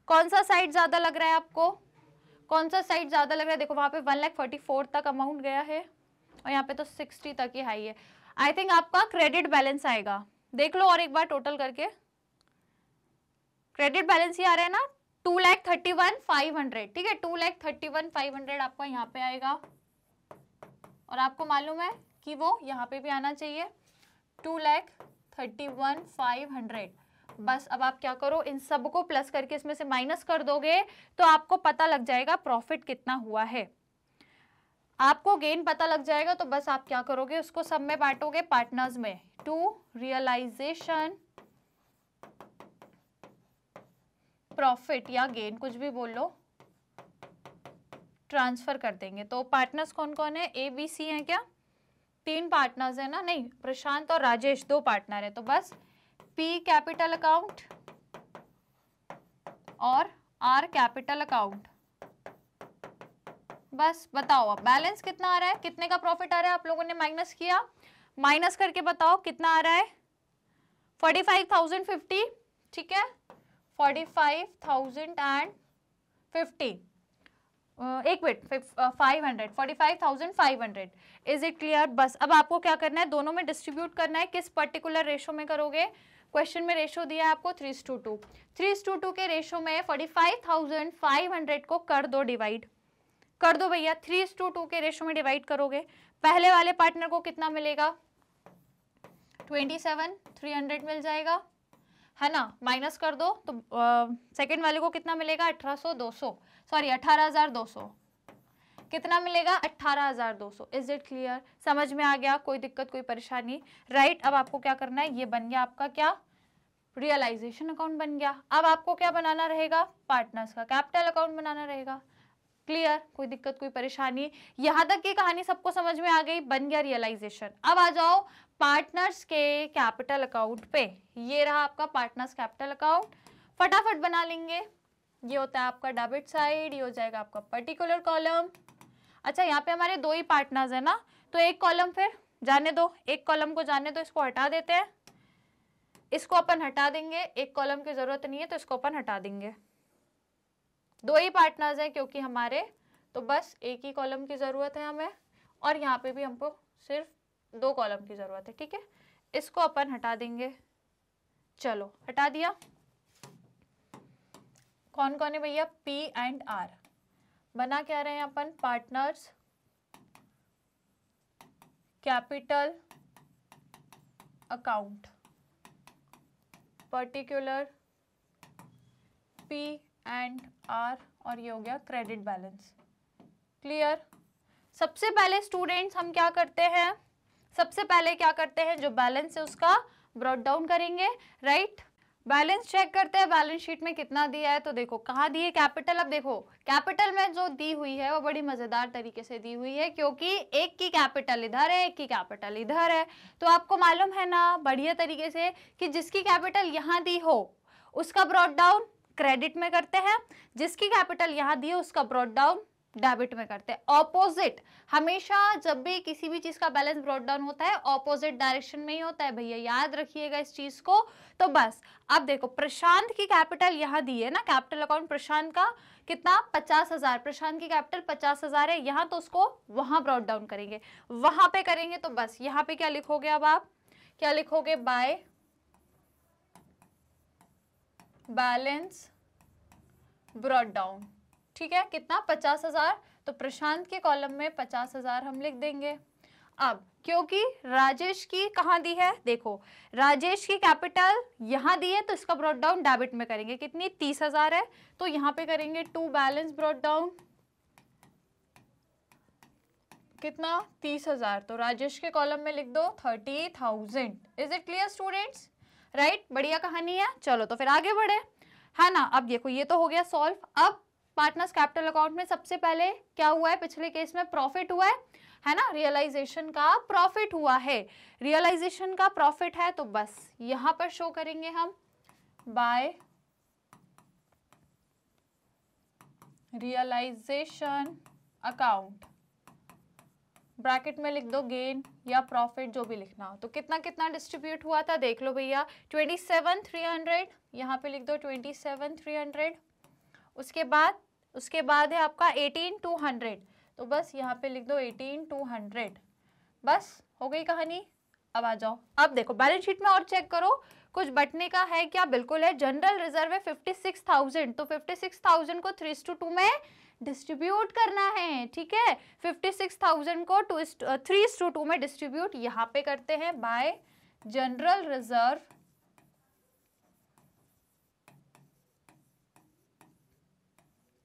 कौन सा साइड ज्यादा लग रहा है आपको, कौन सा साइड ज्यादा लग रहा है? देखो वहां पे 1,44,000 तक अमाउंट गया है और यहाँ पे तो 60 तक ही हाई है। आई थिंक आपका क्रेडिट बैलेंस आएगा, देख लो और एक बार टोटल करके। क्रेडिट बैलेंस ही आ रहा है ना 2,31,500, ठीक है, 2,31,500 आपका यहाँ पे आएगा और आपको मालूम है कि वो यहाँ पे भी आना चाहिए 2,31,500। बस अब आप क्या करो, इन सबको प्लस करके इसमें से माइनस कर दोगे तो आपको पता लग जाएगा प्रॉफिट कितना हुआ है, आपको गेन पता लग जाएगा। तो बस आप क्या करोगे, उसको सब में बांटोगे पार्टनर्स में, टू रियलाइजेशन प्रॉफिट या गेन कुछ भी बोल लो, ट्रांसफर कर देंगे। तो पार्टनर्स कौन कौन है, ए बी सी हैं क्या? 3 पार्टनर्स है ना, नहीं प्रशांत और राजेश 2 पार्टनर है, तो बस पी कैपिटल अकाउंट और आर कैपिटल अकाउंट। बस बताओ अब बैलेंस कितना आ रहा है, कितने का प्रॉफिट आ रहा है, आप लोगों ने माइनस किया, माइनस करके बताओ कितना आ रहा है, 45,050, ठीक है, 45,050, एक मिनट 500, 45,500। Is it clear? बस अब आपको क्या करना है, दोनों में डिस्ट्रीब्यूट करना है। किस पर्टिकुलर रेशो में करोगे? क्वेश्चन में रेशो दिया है आपको 3:2, 3:2 के रेशो में 45,500 को कर दो डिवाइड, कर दो भैया, 3:2 के रेशो में डिवाइड करोगे, पहले वाले पार्टनर को कितना मिलेगा 27,300 मिल जाएगा, है ना, माइनस कर दो तो सेकंड वाले को कितना मिलेगा 18,200 कितना मिलेगा 18,200। Is it clear? समझ में आ गया? कोई दिक्कत कोई परेशानी? राइट, अब आपको क्या करना है, ये बन गया आपका क्या, रियलाइजेशन अकाउंट बन गया। अब आपको क्या बनाना रहेगा, पार्टनर्स का कैपिटल अकाउंट बनाना रहेगा। क्लियर? कोई दिक्कत कोई परेशानी? यहां तक की कहानी सबको समझ में आ गई, बन गया रियलाइजेशन। अब आ जाओ पार्टनर्स के कैपिटल अकाउंट पे, ये रहा आपका पार्टनर्स कैपिटल अकाउंट, फटाफट बना लेंगे। ये होता है आपका डेबिट साइड, ये हो जाएगा आपका पर्टिकुलर कॉलम। अच्छा यहाँ पे हमारे 2 ही पार्टनर्स है ना, तो एक कॉलम फिर जाने दो, एक कॉलम को जाने दो, इसको हटा देते हैं, इसको अपन हटा देंगे, एक कॉलम की जरूरत नहीं है तो इसको अपन हटा देंगे। 2 ही पार्टनर्स है क्योंकि हमारे, तो बस एक ही कॉलम की जरूरत है हमें, और यहाँ पे भी हमको सिर्फ 2 कॉलम की जरूरत है, ठीक है, इसको अपन हटा देंगे। चलो हटा दिया। कौन कौन है भैया, पी एंड आर। बना क्या रहे हैं अपन, partners capital account, particular P and R, और ये हो गया क्रेडिट बैलेंस। क्लियर? सबसे पहले स्टूडेंट्स हम क्या करते हैं, सबसे पहले क्या करते हैं, जो बैलेंस है उसका ब्रॉट डाउन करेंगे। राइट, बैलेंस चेक करते हैं बैलेंस शीट में कितना दिया है, तो देखो कहाँ दी है, कैपिटल। अब देखो कैपिटल में जो दी हुई है वो बड़ी मजेदार तरीके से दी हुई है, क्योंकि एक की कैपिटल इधर है, एक की कैपिटल इधर है, तो आपको मालूम है ना बढ़िया तरीके से कि जिसकी कैपिटल यहाँ दी हो उसका ब्रॉट डाउन क्रेडिट में करते हैं, जिसकी कैपिटल यहाँ दी है उसका ब्रॉट डाउन डेबिट में करते हैं। ऑपोजिट, हमेशा जब भी किसी भी चीज का बैलेंस ब्रॉट डाउन होता है ऑपोजिट डायरेक्शन में ही होता है भैया, याद रखिएगा इस चीज को। तो बस अब देखो प्रशांत की कैपिटल यहाँ दी है ना, कैपिटल अकाउंट प्रशांत का कितना 50,000, प्रशांत की कैपिटल 50,000 है यहाँ, तो उसको वहां ब्रॉट डाउन करेंगे, वहां पे करेंगे। तो बस यहाँ पे क्या लिखोगे, अब आप क्या लिखोगे, बाय बैलेंस ब्रॉट डाउन, ठीक है, कितना 50,000, तो प्रशांत के कॉलम में 50,000 हम लिख देंगे। अब क्योंकि राजेश की कहाँ दी है, देखो राजेश की कैपिटल यहाँ दी है, तो इसका ब्रॉट डाउन डेबिट में करेंगे, कितनी 30,000 है, तो यहाँ पे करेंगे टू बैलेंस ब्रॉट डाउन, कितना 30,000, तो राजेश के कॉलम में लिख दो 30,000। Is it clear students, right, बढ़िया कहानी है। चलो तो फिर आगे बढ़े, है ना। अब देखो ये तो हो गया सॉल्व। अब पार्टनर्स कैपिटल अकाउंट में सबसे पहले क्या हुआ है, पिछले केस में प्रॉफिट हुआ है ना, रियलाइजेशन का प्रॉफिट हुआ है, रियलाइजेशन का प्रॉफिट है, तो बस यहां पर शो करेंगे हम बाय रियलाइजेशन अकाउंट, ब्रैकेट में लिख दो गेन या प्रॉफिट जो भी लिखना हो। तो कितना कितना डिस्ट्रीब्यूट हुआ था देख लो भैया, 27,300, यहाँ पे लिख दो 27,300। उसके बाद है आपका 18,200, तो बस यहाँ पे लिख दो 18,200। बस हो गई कहानी। अब आ जाओ, अब देखो बैलेंस शीट में और चेक करो, कुछ बटने का है क्या, बिल्कुल है। जनरल रिजर्व है 56,000, तो 56,000 को 3:2 में डिस्ट्रीब्यूट करना है, ठीक है। 56,000 को 3:2 में डिस्ट्रीब्यूट यहाँ पे करते हैं बाय जनरल रिजर्व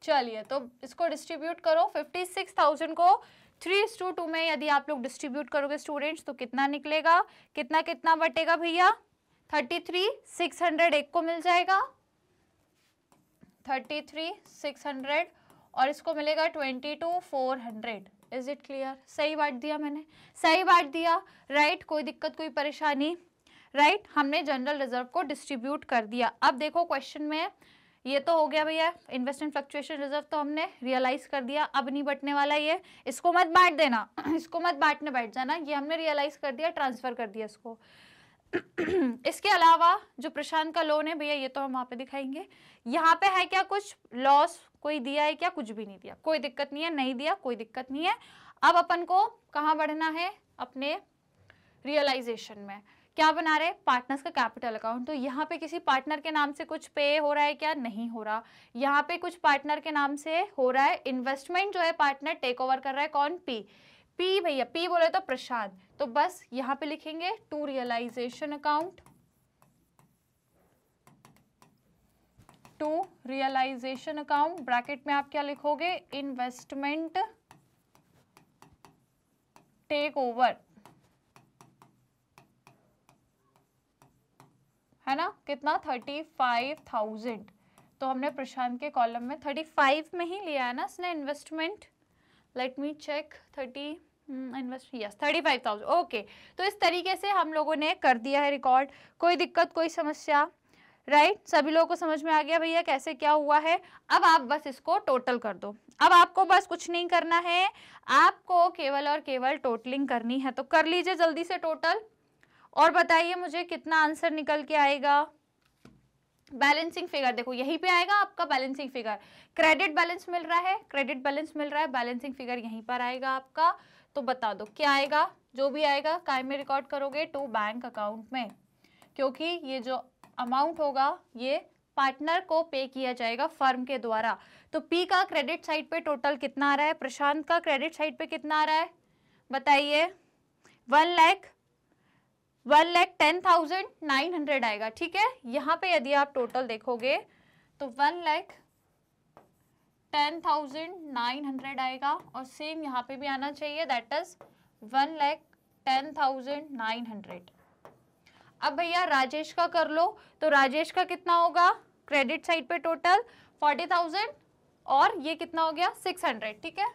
चलिए तो इसको डिस्ट्रीब्यूट करो, 56,000 को 3:2 में यदि आप लोग डिस्ट्रीब्यूट करोगे स्टूडेंट्स तो कितना निकलेगा, कितना कितना बटेगा भैया, 33,600 एक को मिल जाएगा, 33,600, और इसको मिलेगा 22,400। इज इट क्लियर, सही बांट दिया मैंने, सही बांट दिया, राइट, कोई दिक्कत कोई परेशानी, राइट, हमने जनरल रिजर्व को डिस्ट्रीब्यूट कर दिया। अब देखो क्वेश्चन में ये तो हो गया भैया, इन्वेस्टमेंट फ्लक्चुएशन रिजर्व तो हमने रियलाइज कर दिया, अब नहीं बटने वाला ये, इसको मत बांट देना इसको मत बांटने बैठ जाना, ये हमने रियलाइज कर दिया, ट्रांसफर कर दिया इसको। इसके अलावा जो प्रशांत का लोन है भैया ये तो हम वहां पे दिखाएंगे, यहाँ पे है क्या कुछ लॉस कोई दिया है क्या, कुछ भी नहीं दिया, कोई दिक्कत नहीं है, नहीं दिया कोई दिक्कत नहीं है। अब अपन को कहाँ बढ़ना है, अपने रियलाइजेशन में, क्या बना रहे, पार्टनर्स का कैपिटल अकाउंट। तो यहाँ पे किसी पार्टनर के नाम से कुछ पे हो रहा है क्या, नहीं हो रहा, यहाँ पे कुछ पार्टनर के नाम से हो रहा है, इन्वेस्टमेंट जो है पार्टनर टेक ओवर कर रहा है, कौन, पी भैया, पी बोले तो प्रशांत, तो बस यहाँ पे लिखेंगे to realisation account, to realisation account, bracket में आप क्या लिखोगे, इन्वेस्टमेंट टेक ओवर, है ना, कितना 35,000, तो हमने प्रशांत के कॉलम में 35 में ही लिया है ना इसने investment, let me check 35,000, okay. तो इस तरीके से हम लोगों ने कर दिया है रिकॉर्ड, कोई दिक्कत कोई समस्या, राइट, सभी लोगों को समझ में आ गया भैया कैसे क्या हुआ है। अब आप बस इसको टोटल कर दो, अब आपको बस कुछ नहीं करना है, आपको केवल और केवल टोटलिंग करनी है, तो कर लीजिए जल्दी से टोटल और बताइए मुझे कितना आंसर निकल के आएगा। बैलेंसिंग फिगर देखो यहीं पे आएगा आपका बैलेंसिंग फिगर, क्रेडिट बैलेंस मिल रहा है, क्रेडिट बैलेंस मिल रहा है, बैलेंसिंग फिगर यहीं पर आएगा आपका। तो बता दो क्या आएगा, जो भी आएगा काय में रिकॉर्ड करोगे, टू बैंक अकाउंट में, क्योंकि ये जो अमाउंट होगा ये पार्टनर को पे किया जाएगा फर्म के द्वारा। तो पी का क्रेडिट साइड पे टोटल कितना आ रहा है, प्रशांत का क्रेडिट साइड पे कितना आ रहा है बताइए, 1,10,900 आएगा, ठीक है। यहाँ पे यदि आप टोटल देखोगे तो 1,10,900 आएगा, और सेम यहाँ पे भी आना चाहिए, दैट इज 1,10,900। अब भैया राजेश का कर लो, तो राजेश का कितना होगा, क्रेडिट साइड पे टोटल 40,000 और ये कितना हो गया 600, ठीक है,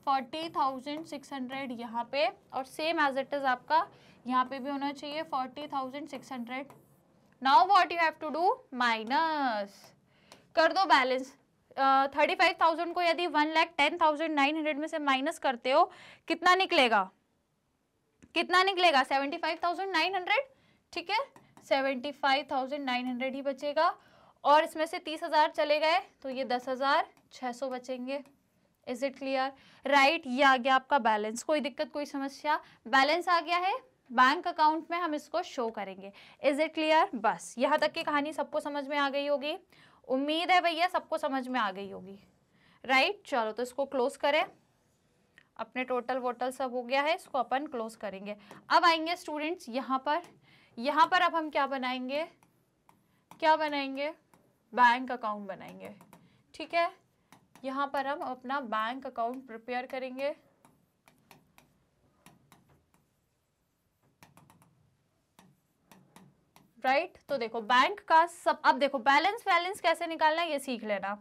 40,600 यहाँ पे, और सेम एज इट इज आपका यहाँ पे भी होना चाहिए 40,600। Now what you have to do, minus कर दो बैलेंस, 35,000 को यदि 1,10,900 में से माइनस करते हो, कितना निकलेगा? कितना निकलेगा? 75,900, ठीक है, 75,900 ही बचेगा। और इसमें से 30,000 चले गए तो ये 10,600 बचेंगे। Is it clear? राइट, ये आ गया आपका बैलेंस। कोई दिक्कत, कोई समस्या? बैलेंस आ गया है बैंक अकाउंट में, हम इसको शो करेंगे। Is it clear? बस यहाँ तक की कहानी सबको समझ में आ गई होगी। उम्मीद है भैया सबको समझ में आ गई होगी। राइट, चलो तो इसको क्लोज करें। अपने टोटल वोटल सब हो गया है, इसको अपन क्लोज करेंगे। अब आएंगे स्टूडेंट्स यहाँ पर अब हम क्या बनाएंगे? क्या बनाएंगे? बैंक अकाउंट बनाएंगे। ठीक है, यहाँ पर हम अपना बैंक अकाउंट प्रिपेयर करेंगे। राइट, तो देखो बैंक का सब, अब देखो बैलेंस कैसे निकालना है ये सीख लेना,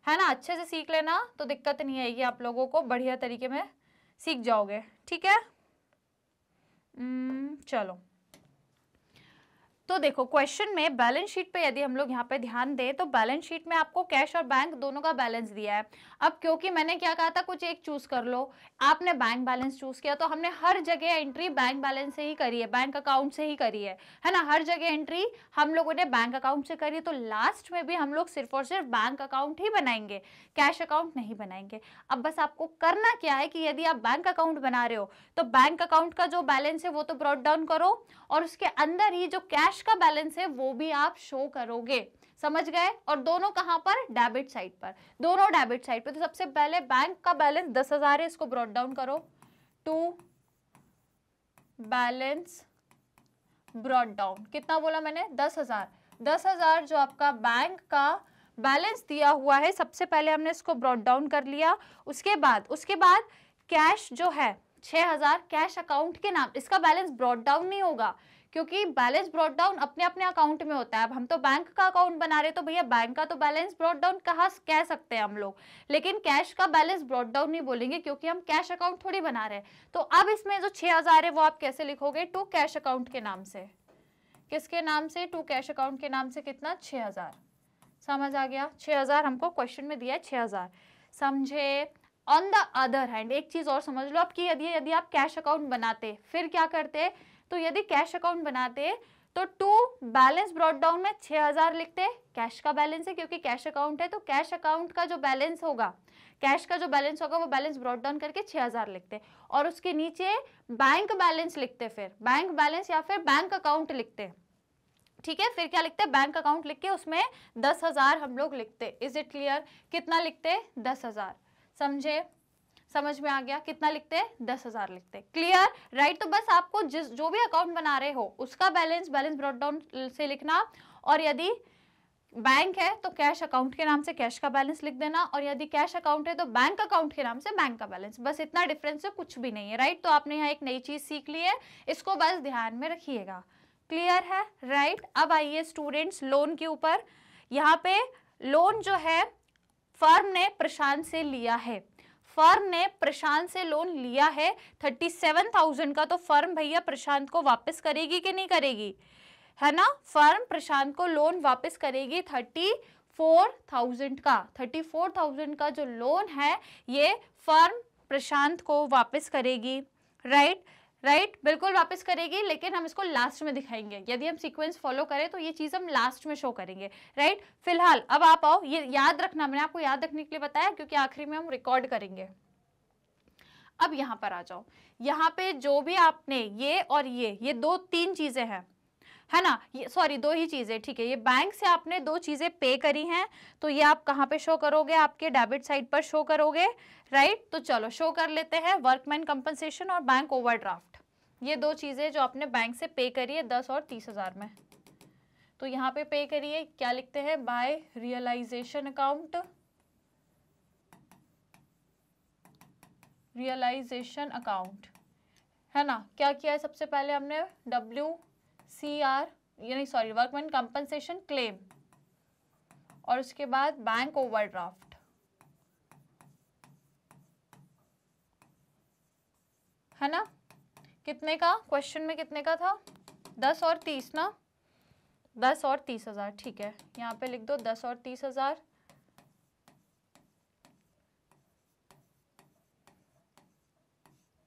है ना, अच्छे से सीख लेना, तो दिक्कत नहीं आएगी आप लोगों को, बढ़िया तरीके में सीख जाओगे। ठीक है, चलो तो देखो क्वेश्चन में बैलेंस शीट पे यदि हम लोग यहाँ पे ध्यान दें तो बैलेंस शीट में आपको कैश और बैंक दोनों का बैलेंस दिया है। अब क्योंकि मैंने क्या कहा था, कुछ एक चूज कर लो, आपने बैंक बैलेंस चूज किया तो हमने हर जगह एंट्री बैंक बैलेंस से ही करी है, बैंक अकाउंट से ही करी है ना, हर जगह एंट्री हम लोगों ने बैंक अकाउंट से करी, तो लास्ट में भी हम लोग सिर्फ और सिर्फ बैंक अकाउंट ही बनाएंगे, कैश अकाउंट नहीं बनाएंगे। अब बस आपको करना क्या है कि यदि आप बैंक अकाउंट बना रहे हो तो बैंक अकाउंट का जो बैलेंस है वो तो ब्रॉट डाउन करो, और उसके अंदर ही जो कैश का बैलेंस है वो भी आप शो करोगे। समझ गए? और दोनों कहां पर? डेबिट साइड पर, दोनों डेबिट साइड पर। तो सबसे पहले बैंक का बैलेंस 10,000 है, इसको ब्रॉट डाउन करो टू बैलेंस ब्रॉट डाउन। कितना बोला मैंने? 10,000। 10,000 जो आपका बैंक का बैलेंस दिया हुआ है, सबसे पहले हमने इसको ब्रॉट डाउन कर लिया। उसके बाद कैश जो है 6,000 कैश अकाउंट के नाम, इसका बैलेंस ब्रॉट डाउन नहीं होगा क्योंकि बैलेंस ब्रॉट डाउन अपने अपने अकाउंट में होता है। अब हम तो बैंक का अकाउंट बना रहे तो भैया बैंक का तो बैलेंस ब्रॉट डाउन कह सकते हैं हम लोग, लेकिन कैश का बैलेंस ब्रॉट डाउन नहीं बोलेंगे क्योंकि हम कैश अकाउंट थोड़ी बना रहे हैं। तो अब इसमें जो 6,000 है वो आप कैसे लिखोगे? टू कैश अकाउंट के नाम से। किसके नाम से? टू कैश अकाउंट के नाम से। कितना? 6,000। समझ आ गया? 6,000 हमको क्वेश्चन में दिया है, 6,000। समझे? ऑन द अदर हैंड एक चीज और समझ लो आप कि यदि आप कैश अकाउंट बनाते फिर क्या करते? तो यदि कैश अकाउंट बनाते तो टू बैलेंस ब्रॉट डाउन में 6,000 लिखते, कैश का बैलेंस है क्योंकि कैश अकाउंट है, तो कैश अकाउंट का जो बैलेंस होगा, कैश का जो बैलेंस होगा वो बैलेंस ब्रॉट डाउन करके 6,000 लिखते, और उसके नीचे बैंक बैलेंस लिखते, फिर बैंक बैलेंस या फिर बैंक अकाउंट लिखते। ठीक है, फिर क्या लिखते? बैंक अकाउंट लिख के उसमें 10,000 हम लोग लिखते। Is it clear? कितना लिखते? 10,000। समझे? समझ में आ गया? कितना लिखते? 10,000 लिखते। क्लियर? राइट, तो बस आपको जो भी अकाउंट बना रहे हो उसका बैलेंस ब्रॉट डाउन से लिखना, और यदि बैंक है तो कैश अकाउंट के नाम से कैश का बैलेंस लिख देना, और यदि कैश अकाउंट है तो बैंक अकाउंट के नाम से बैंक का बैलेंस। बस इतना डिफरेंस है, कुछ भी नहीं है। राइट, तो आपने यहाँ एक नई चीज सीख ली है, इसको बस ध्यान में रखिएगा। क्लियर है? राइट, अब आइए स्टूडेंट्स लोन के ऊपर। यहाँ पे लोन जो है फर्म ने प्रशांत से लिया है, फर्म ने प्रशांत से लोन लिया है 37,000 का, तो फर्म भैया प्रशांत को वापस करेगी कि नहीं करेगी? है ना, फर्म प्रशांत को लोन वापस करेगी 34,000 का। 34,000 का जो लोन है ये फर्म प्रशांत को वापस करेगी। राइट, बिल्कुल वापस करेगी, लेकिन हम इसको लास्ट में दिखाएंगे। यदि हम सीक्वेंस फॉलो करें तो ये चीज हम लास्ट में शो करेंगे। राइट, फिलहाल अब आप आओ, ये याद रखना, मैंने आपको याद रखने के लिए बताया क्योंकि आखिरी में हम रिकॉर्ड करेंगे। अब यहाँ पर आ जाओ, यहाँ पे जो भी आपने ये और ये दो तीन चीजें हैं, है ना, ये सॉरी दो ही चीजें, ठीक है, ये बैंक से आपने दो चीजें पे करी हैं, तो ये आप कहाँ पे शो करोगे? आपके डेबिट साइड पर शो करोगे। राइट, तो चलो शो कर लेते हैं, वर्कमैन कंपनसेशन और बैंक ओवरड्राफ्ट। ये दो चीजें जो आपने बैंक से पे करी है 10 और 30,000 में, तो यहाँ पे पे करिए, क्या लिखते हैं? By realisation account, realisation account, है ना। क्या किया है? सबसे पहले हमने WCR यानी सॉरी वर्कमैन कंपनसेशन क्लेम, और उसके बाद बैंक ओवरड्राफ्ट, है ना। कितने का? क्वेश्चन में कितने का था? 10 और 30 ना, 10 और 30,000, ठीक है, यहाँ पे लिख दो 10 और 30,000।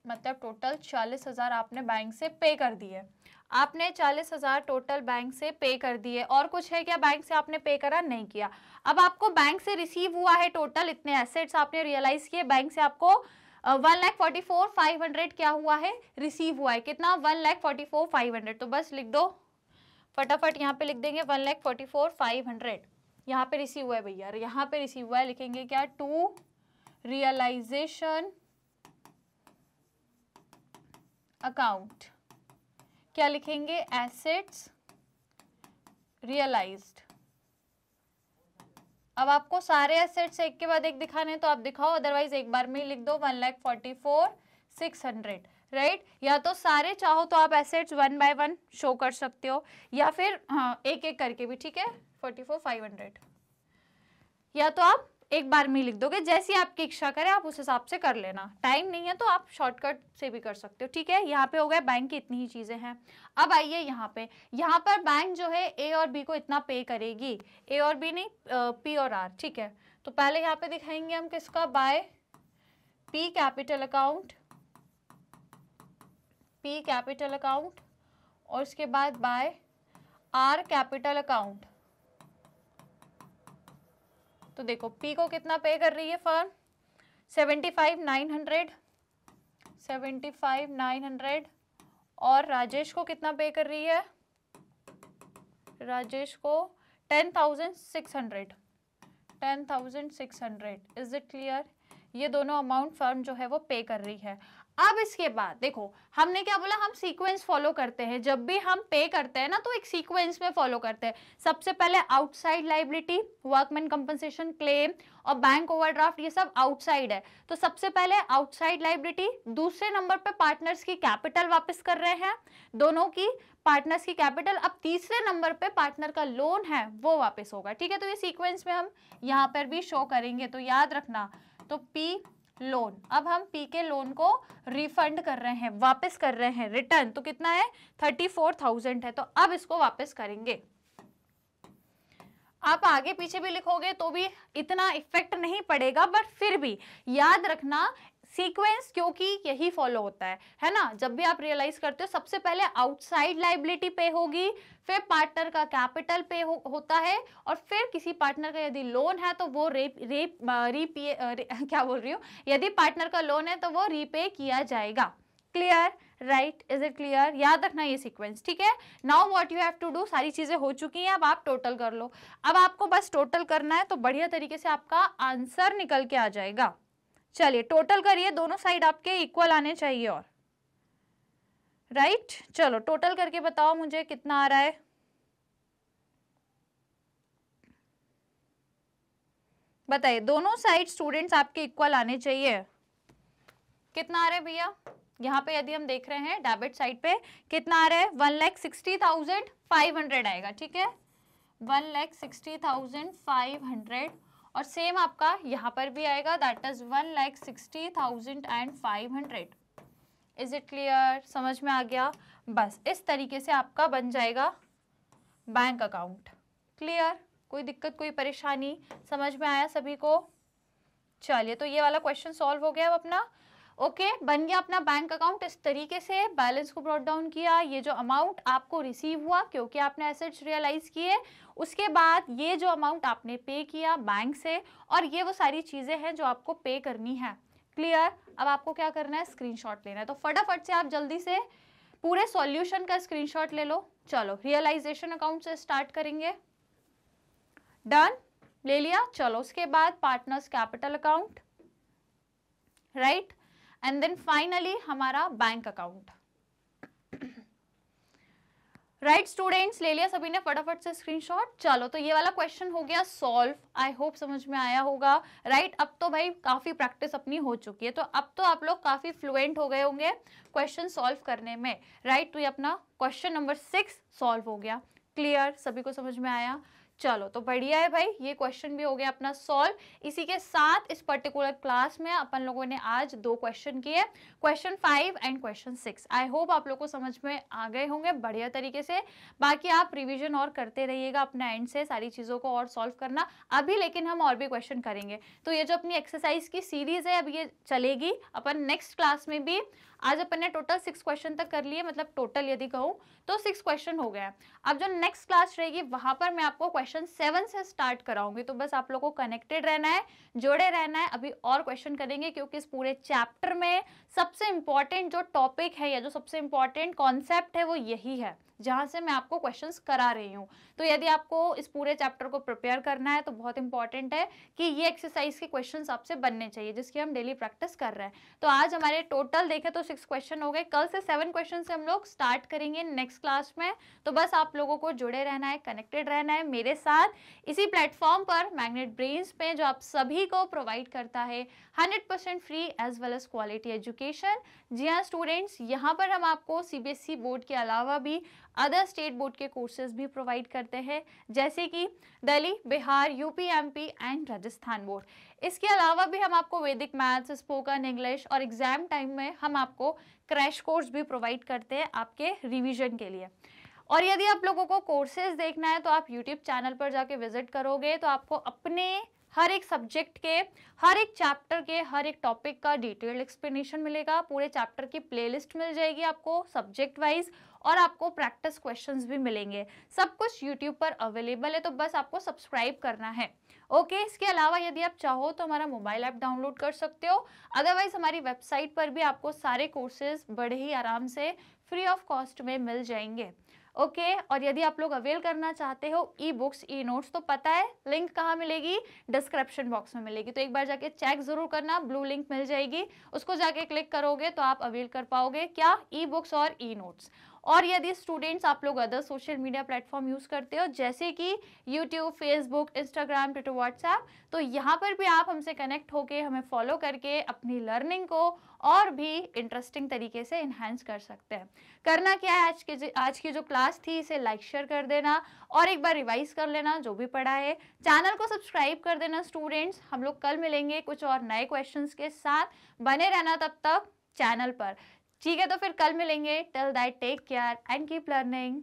मतलब टोटल 40,000 आपने बैंक से पे कर दिए। आपने 40,000 टोटल बैंक से पे कर दिए। और कुछ है क्या बैंक से आपने पे करा? नहीं किया। अब आपको बैंक से रिसीव हुआ है टोटल इतने एसेट्स आपने रियलाइज किए, बैंक से आपको 1,44,500 क्या हुआ है? रिसीव हुआ है। कितना? 1,44,500। तो बस लिख दो फटाफट, यहाँ पे लिख देंगे 1,44,500 यहाँ पे रिसीव हुआ है भैया, यहाँ पे रिसीव हुआ है, लिखेंगे क्या? To realisation account. क्या लिखेंगे? Assets realised. अब आपको सारे एसेट्स एक के बाद एक दिखाने हैं तो आप दिखाओ, अदरवाइज एक बार में ही लिख दो 1,44,600, राइट। या तो सारे चाहो तो आप एसेट्स 1 बाय 1 शो कर सकते हो, या फिर हाँ एक एक करके भी, ठीक है। 44,500 या तो आप एक बार में लिख दोगे, जैसी आपकी इच्छा करे आप उस हिसाब से कर लेना। टाइम नहीं है तो आप शॉर्टकट से भी कर सकते हो, ठीक है। यहाँ पे हो गया बैंक की इतनी ही चीजें हैं। अब आइए यहाँ पर बैंक जो है ए और बी को इतना पे करेगी, ए और बी नहीं, पी और आर, ठीक है। तो पहले यहाँ पे दिखाएंगे हम किसका? By P capital account, P capital account, और उसके बाद बाय आर कैपिटल अकाउंट। तो देखो P को कितना पे कर रही है फर्म? 75,900 और राजेश को कितना पे कर रही है? राजेश को 10,600। Is it clear? ये दोनों अमाउंट फर्म जो है वो पे कर रही है। अब इसके बाद देखो हमने क्या बोला, हम सीक्वेंस फॉलो करते हैं। जब भी हम पे करते हैं ना तो एक सीक्वेंस में फॉलो करते हैं। सबसे पहले outside liability, workman compensation claim और बैंक ओवरड्राफ्ट, ये सब आउटसाइड है। तो सबसे पहले आउटसाइड लायबिलिटी, दूसरे नंबर पे पार्टनर्स की कैपिटल वापस कर रहे हैं, दोनों की पार्टनर्स की कैपिटल। अब तीसरे नंबर पे पार्टनर का लोन है वो वापस होगा, ठीक है। तो ये सीक्वेंस में हम यहाँ पर भी शो करेंगे, तो याद रखना। तो पी लोन, अब हम पी के लोन को रिफंड कर रहे हैं, वापस कर रहे हैं, रिटर्न। तो कितना है? 34,000 है। तो अब इसको वापस करेंगे। आप आगे पीछे भी लिखोगे तो भी इतना इफेक्ट नहीं पड़ेगा, बट फिर भी याद रखना सीक्वेंस, क्योंकि यही फॉलो होता है ना। जब भी आप रियलाइज करते हो सबसे पहले आउटसाइड लायबिलिटी पे होगी, फिर पार्टनर का कैपिटल पे होता है, और फिर किसी पार्टनर का यदि लोन है तो वो क्या बोल रही हूँ, यदि पार्टनर का लोन है तो वो रीपे किया जाएगा। Clear? Right, is it clear? याद रखना ये सीक्वेंस, ठीक है। Now what you have to do, सारी चीजें हो चुकी हैं, अब आप टोटल कर लो। अब आपको बस टोटल करना है तो बढ़िया तरीके से आपका आंसर निकल के आ जाएगा। चलिए टोटल करिए, दोनों साइड आपके इक्वल आने चाहिए। और राइट, चलो टोटल करके बताओ मुझे कितना आ रहा है। बताइए, दोनों साइड स्टूडेंट्स आपके इक्वल आने चाहिए। कितना आ रहा है भैया? यहाँ पे यदि हम देख रहे हैं डेबिट साइड पे कितना आ रहा है? 1,60,500 आएगा, ठीक है। 1,60,500 और सेम आपका यहाँ पर भी आएगा, that is 1,60,500। Is it clear? समझ में आ गया? बस इस तरीके से आपका बन जाएगा बैंक अकाउंट। क्लियर? कोई दिक्कत, कोई परेशानी? समझ में आया सभी को? चलिए, तो ये वाला क्वेश्चन सॉल्व हो गया अब अपना। ओके, बन गया अपना बैंक अकाउंट। इस तरीके से बैलेंस को ब्रॉट डाउन किया। ये जो अमाउंट आपको रिसीव हुआ क्योंकि आपने एसेट्स रियलाइज किए, उसके बाद ये जो अमाउंट आपने पे किया बैंक से, और ये वो सारी चीजें हैं जो आपको पे करनी है। क्लियर? अब आपको क्या करना है? स्क्रीनशॉट लेना है। तो फटाफट से आप जल्दी से पूरे सॉल्यूशन का स्क्रीनशॉट ले लो। चलो रियलाइजेशन अकाउंट से स्टार्ट करेंगे। डन, ले लिया। चलो उसके बाद partners capital account, right, and then finally हमारा बैंक अकाउंट। राइट स्टूडेंट्स, ले लिया सभी ने फटाफट से स्क्रीनशॉट। चलो तो ये वाला क्वेश्चन हो गया सॉल्व। आई होप समझ में आया होगा। राइट, अब तो भाई काफी प्रैक्टिस अपनी हो चुकी है, तो अब तो आप लोग काफी फ्लुएंट हो गए होंगे क्वेश्चन सॉल्व करने में। राइट, तो ये अपना क्वेश्चन नंबर 6 सॉल्व हो गया। क्लियर? सभी को समझ में आया? चलो तो बढ़िया है भाई, ये क्वेश्चन भी हो गया अपना सॉल्व। इसी के साथ इस पर्टिकुलर क्लास में अपन लोगों ने आज 2 क्वेश्चन किए, question 5 and question 6। I hope आप लोगों को समझ में आ गए होंगे बढ़िया तरीके से। बाकी आप रिवीजन और करते रहिएगा अपने एंड से, सारी चीज़ों को और सॉल्व करना। अभी लेकिन हम और भी क्वेश्चन करेंगे। तो ये जो अपनी एक्सरसाइज की सीरीज है अब ये चलेगी अपन नेक्स्ट क्लास में भी। आज अपन ने टोटल 6 क्वेश्चन तक कर लिए, मतलब टोटल यदि कहूँ तो 6 क्वेश्चन हो गया। अब जो नेक्स्ट क्लास रहेगी वहां पर मैं आपको क्वेश्चन 7 से स्टार्ट कराऊंगी, तो बस आप लोगों को कनेक्टेड रहना है, जुड़े रहना है। अभी और क्वेश्चन करेंगे क्योंकि इस पूरे चैप्टर में सबसे इंपॉर्टेंट जो टॉपिक है या जो सबसे इंपॉर्टेंट कॉन्सेप्ट है वो यही है, जहां से मैं आपको क्वेश्चंस करा रही हूँ। तो यदि आपको इस पूरे चैप्टर को प्रिपेयर करना है तो बहुत इंपॉर्टेंट है कि ये एक्सरसाइज के क्वेश्चंस आपसे बनने चाहिए, जिसकी हम डेली प्रैक्टिस कर रहे हैं। तो आज हमारे टोटल देखें तो 6 क्वेश्चन हो गए। कल से 7 क्वेश्चन से हम लोग स्टार्ट करेंगे नेक्स्ट क्लास में। तो बस आप लोगों को जुड़े रहना है, कनेक्टेड रहना है मेरे साथ इसी प्लेटफॉर्म पर, मैग्नेट ब्रेन्स पे, जो आप सभी को प्रोवाइड करता है 100% free as well as quality education. जी हाँ स्टूडेंट्स, यहाँ पर हम आपको सीबीएसई बोर्ड के अलावा भी अदर स्टेट बोर्ड के कोर्सेज भी प्रोवाइड करते हैं, जैसे कि Delhi, Bihar, UP, MP and Rajasthan board. इसके अलावा भी हम आपको वैदिक मैथ्स, स्पोकन इंग्लिश और एग्जाम टाइम में हम आपको क्रैश कोर्स भी प्रोवाइड करते हैं आपके रिवीजन के लिए। और यदि आप लोगों को कोर्सेज देखना है तो आप यूट्यूब चैनल पर जाके विजिट करोगे तो आपको अपने हर एक सब्जेक्ट के, हर एक चैप्टर के, हर एक टॉपिक का डिटेल्ड एक्सप्लेनेशन मिलेगा। पूरे चैप्टर की प्लेलिस्ट मिल जाएगी आपको सब्जेक्ट वाइज, और आपको प्रैक्टिस क्वेश्चंस भी मिलेंगे। सब कुछ यूट्यूब पर अवेलेबल है, तो बस आपको सब्सक्राइब करना है। ओके, इसके अलावा यदि आप चाहो तो हमारा मोबाइल ऐप डाउनलोड कर सकते हो, अदरवाइज हमारी वेबसाइट पर भी आपको सारे कोर्सेज बड़े ही आराम से फ्री ऑफ कॉस्ट में मिल जाएंगे। ओके, और यदि आप लोग अवेल करना चाहते हो ई बुक्स, ई नोट्स, तो पता है लिंक कहाँ मिलेगी, डिस्क्रिप्शन बॉक्स में मिलेगी। तो एक बार जाके चेक जरूर करना, ब्लू लिंक मिल जाएगी, उसको जाके क्लिक करोगे तो आप अवेल कर पाओगे क्या, ई बुक्स और ई नोट्स। और यदि स्टूडेंट्स आप लोग other social media platform use करते हो जैसे कि YouTube, Facebook, Instagram, Twitter, WhatsApp, तो यहाँ पर भी आप हमसे कनेक्ट होके, हमें फॉलो करके अपनी लर्निंग को और भी इंटरेस्टिंग तरीके से इन्हांस कर सकते हैं। करना क्या है, आज की जो क्लास थी इसे लाइक शेयर कर देना और एक बार रिवाइज कर लेना जो भी पढ़ा है। चैनल को सब्सक्राइब कर देना स्टूडेंट्स। हम लोग कल मिलेंगे कुछ और नए क्वेश्चंस के साथ, बने रहना तब तक चैनल पर। ठीक है, तो फिर कल मिलेंगे। Till that take care and keep learning.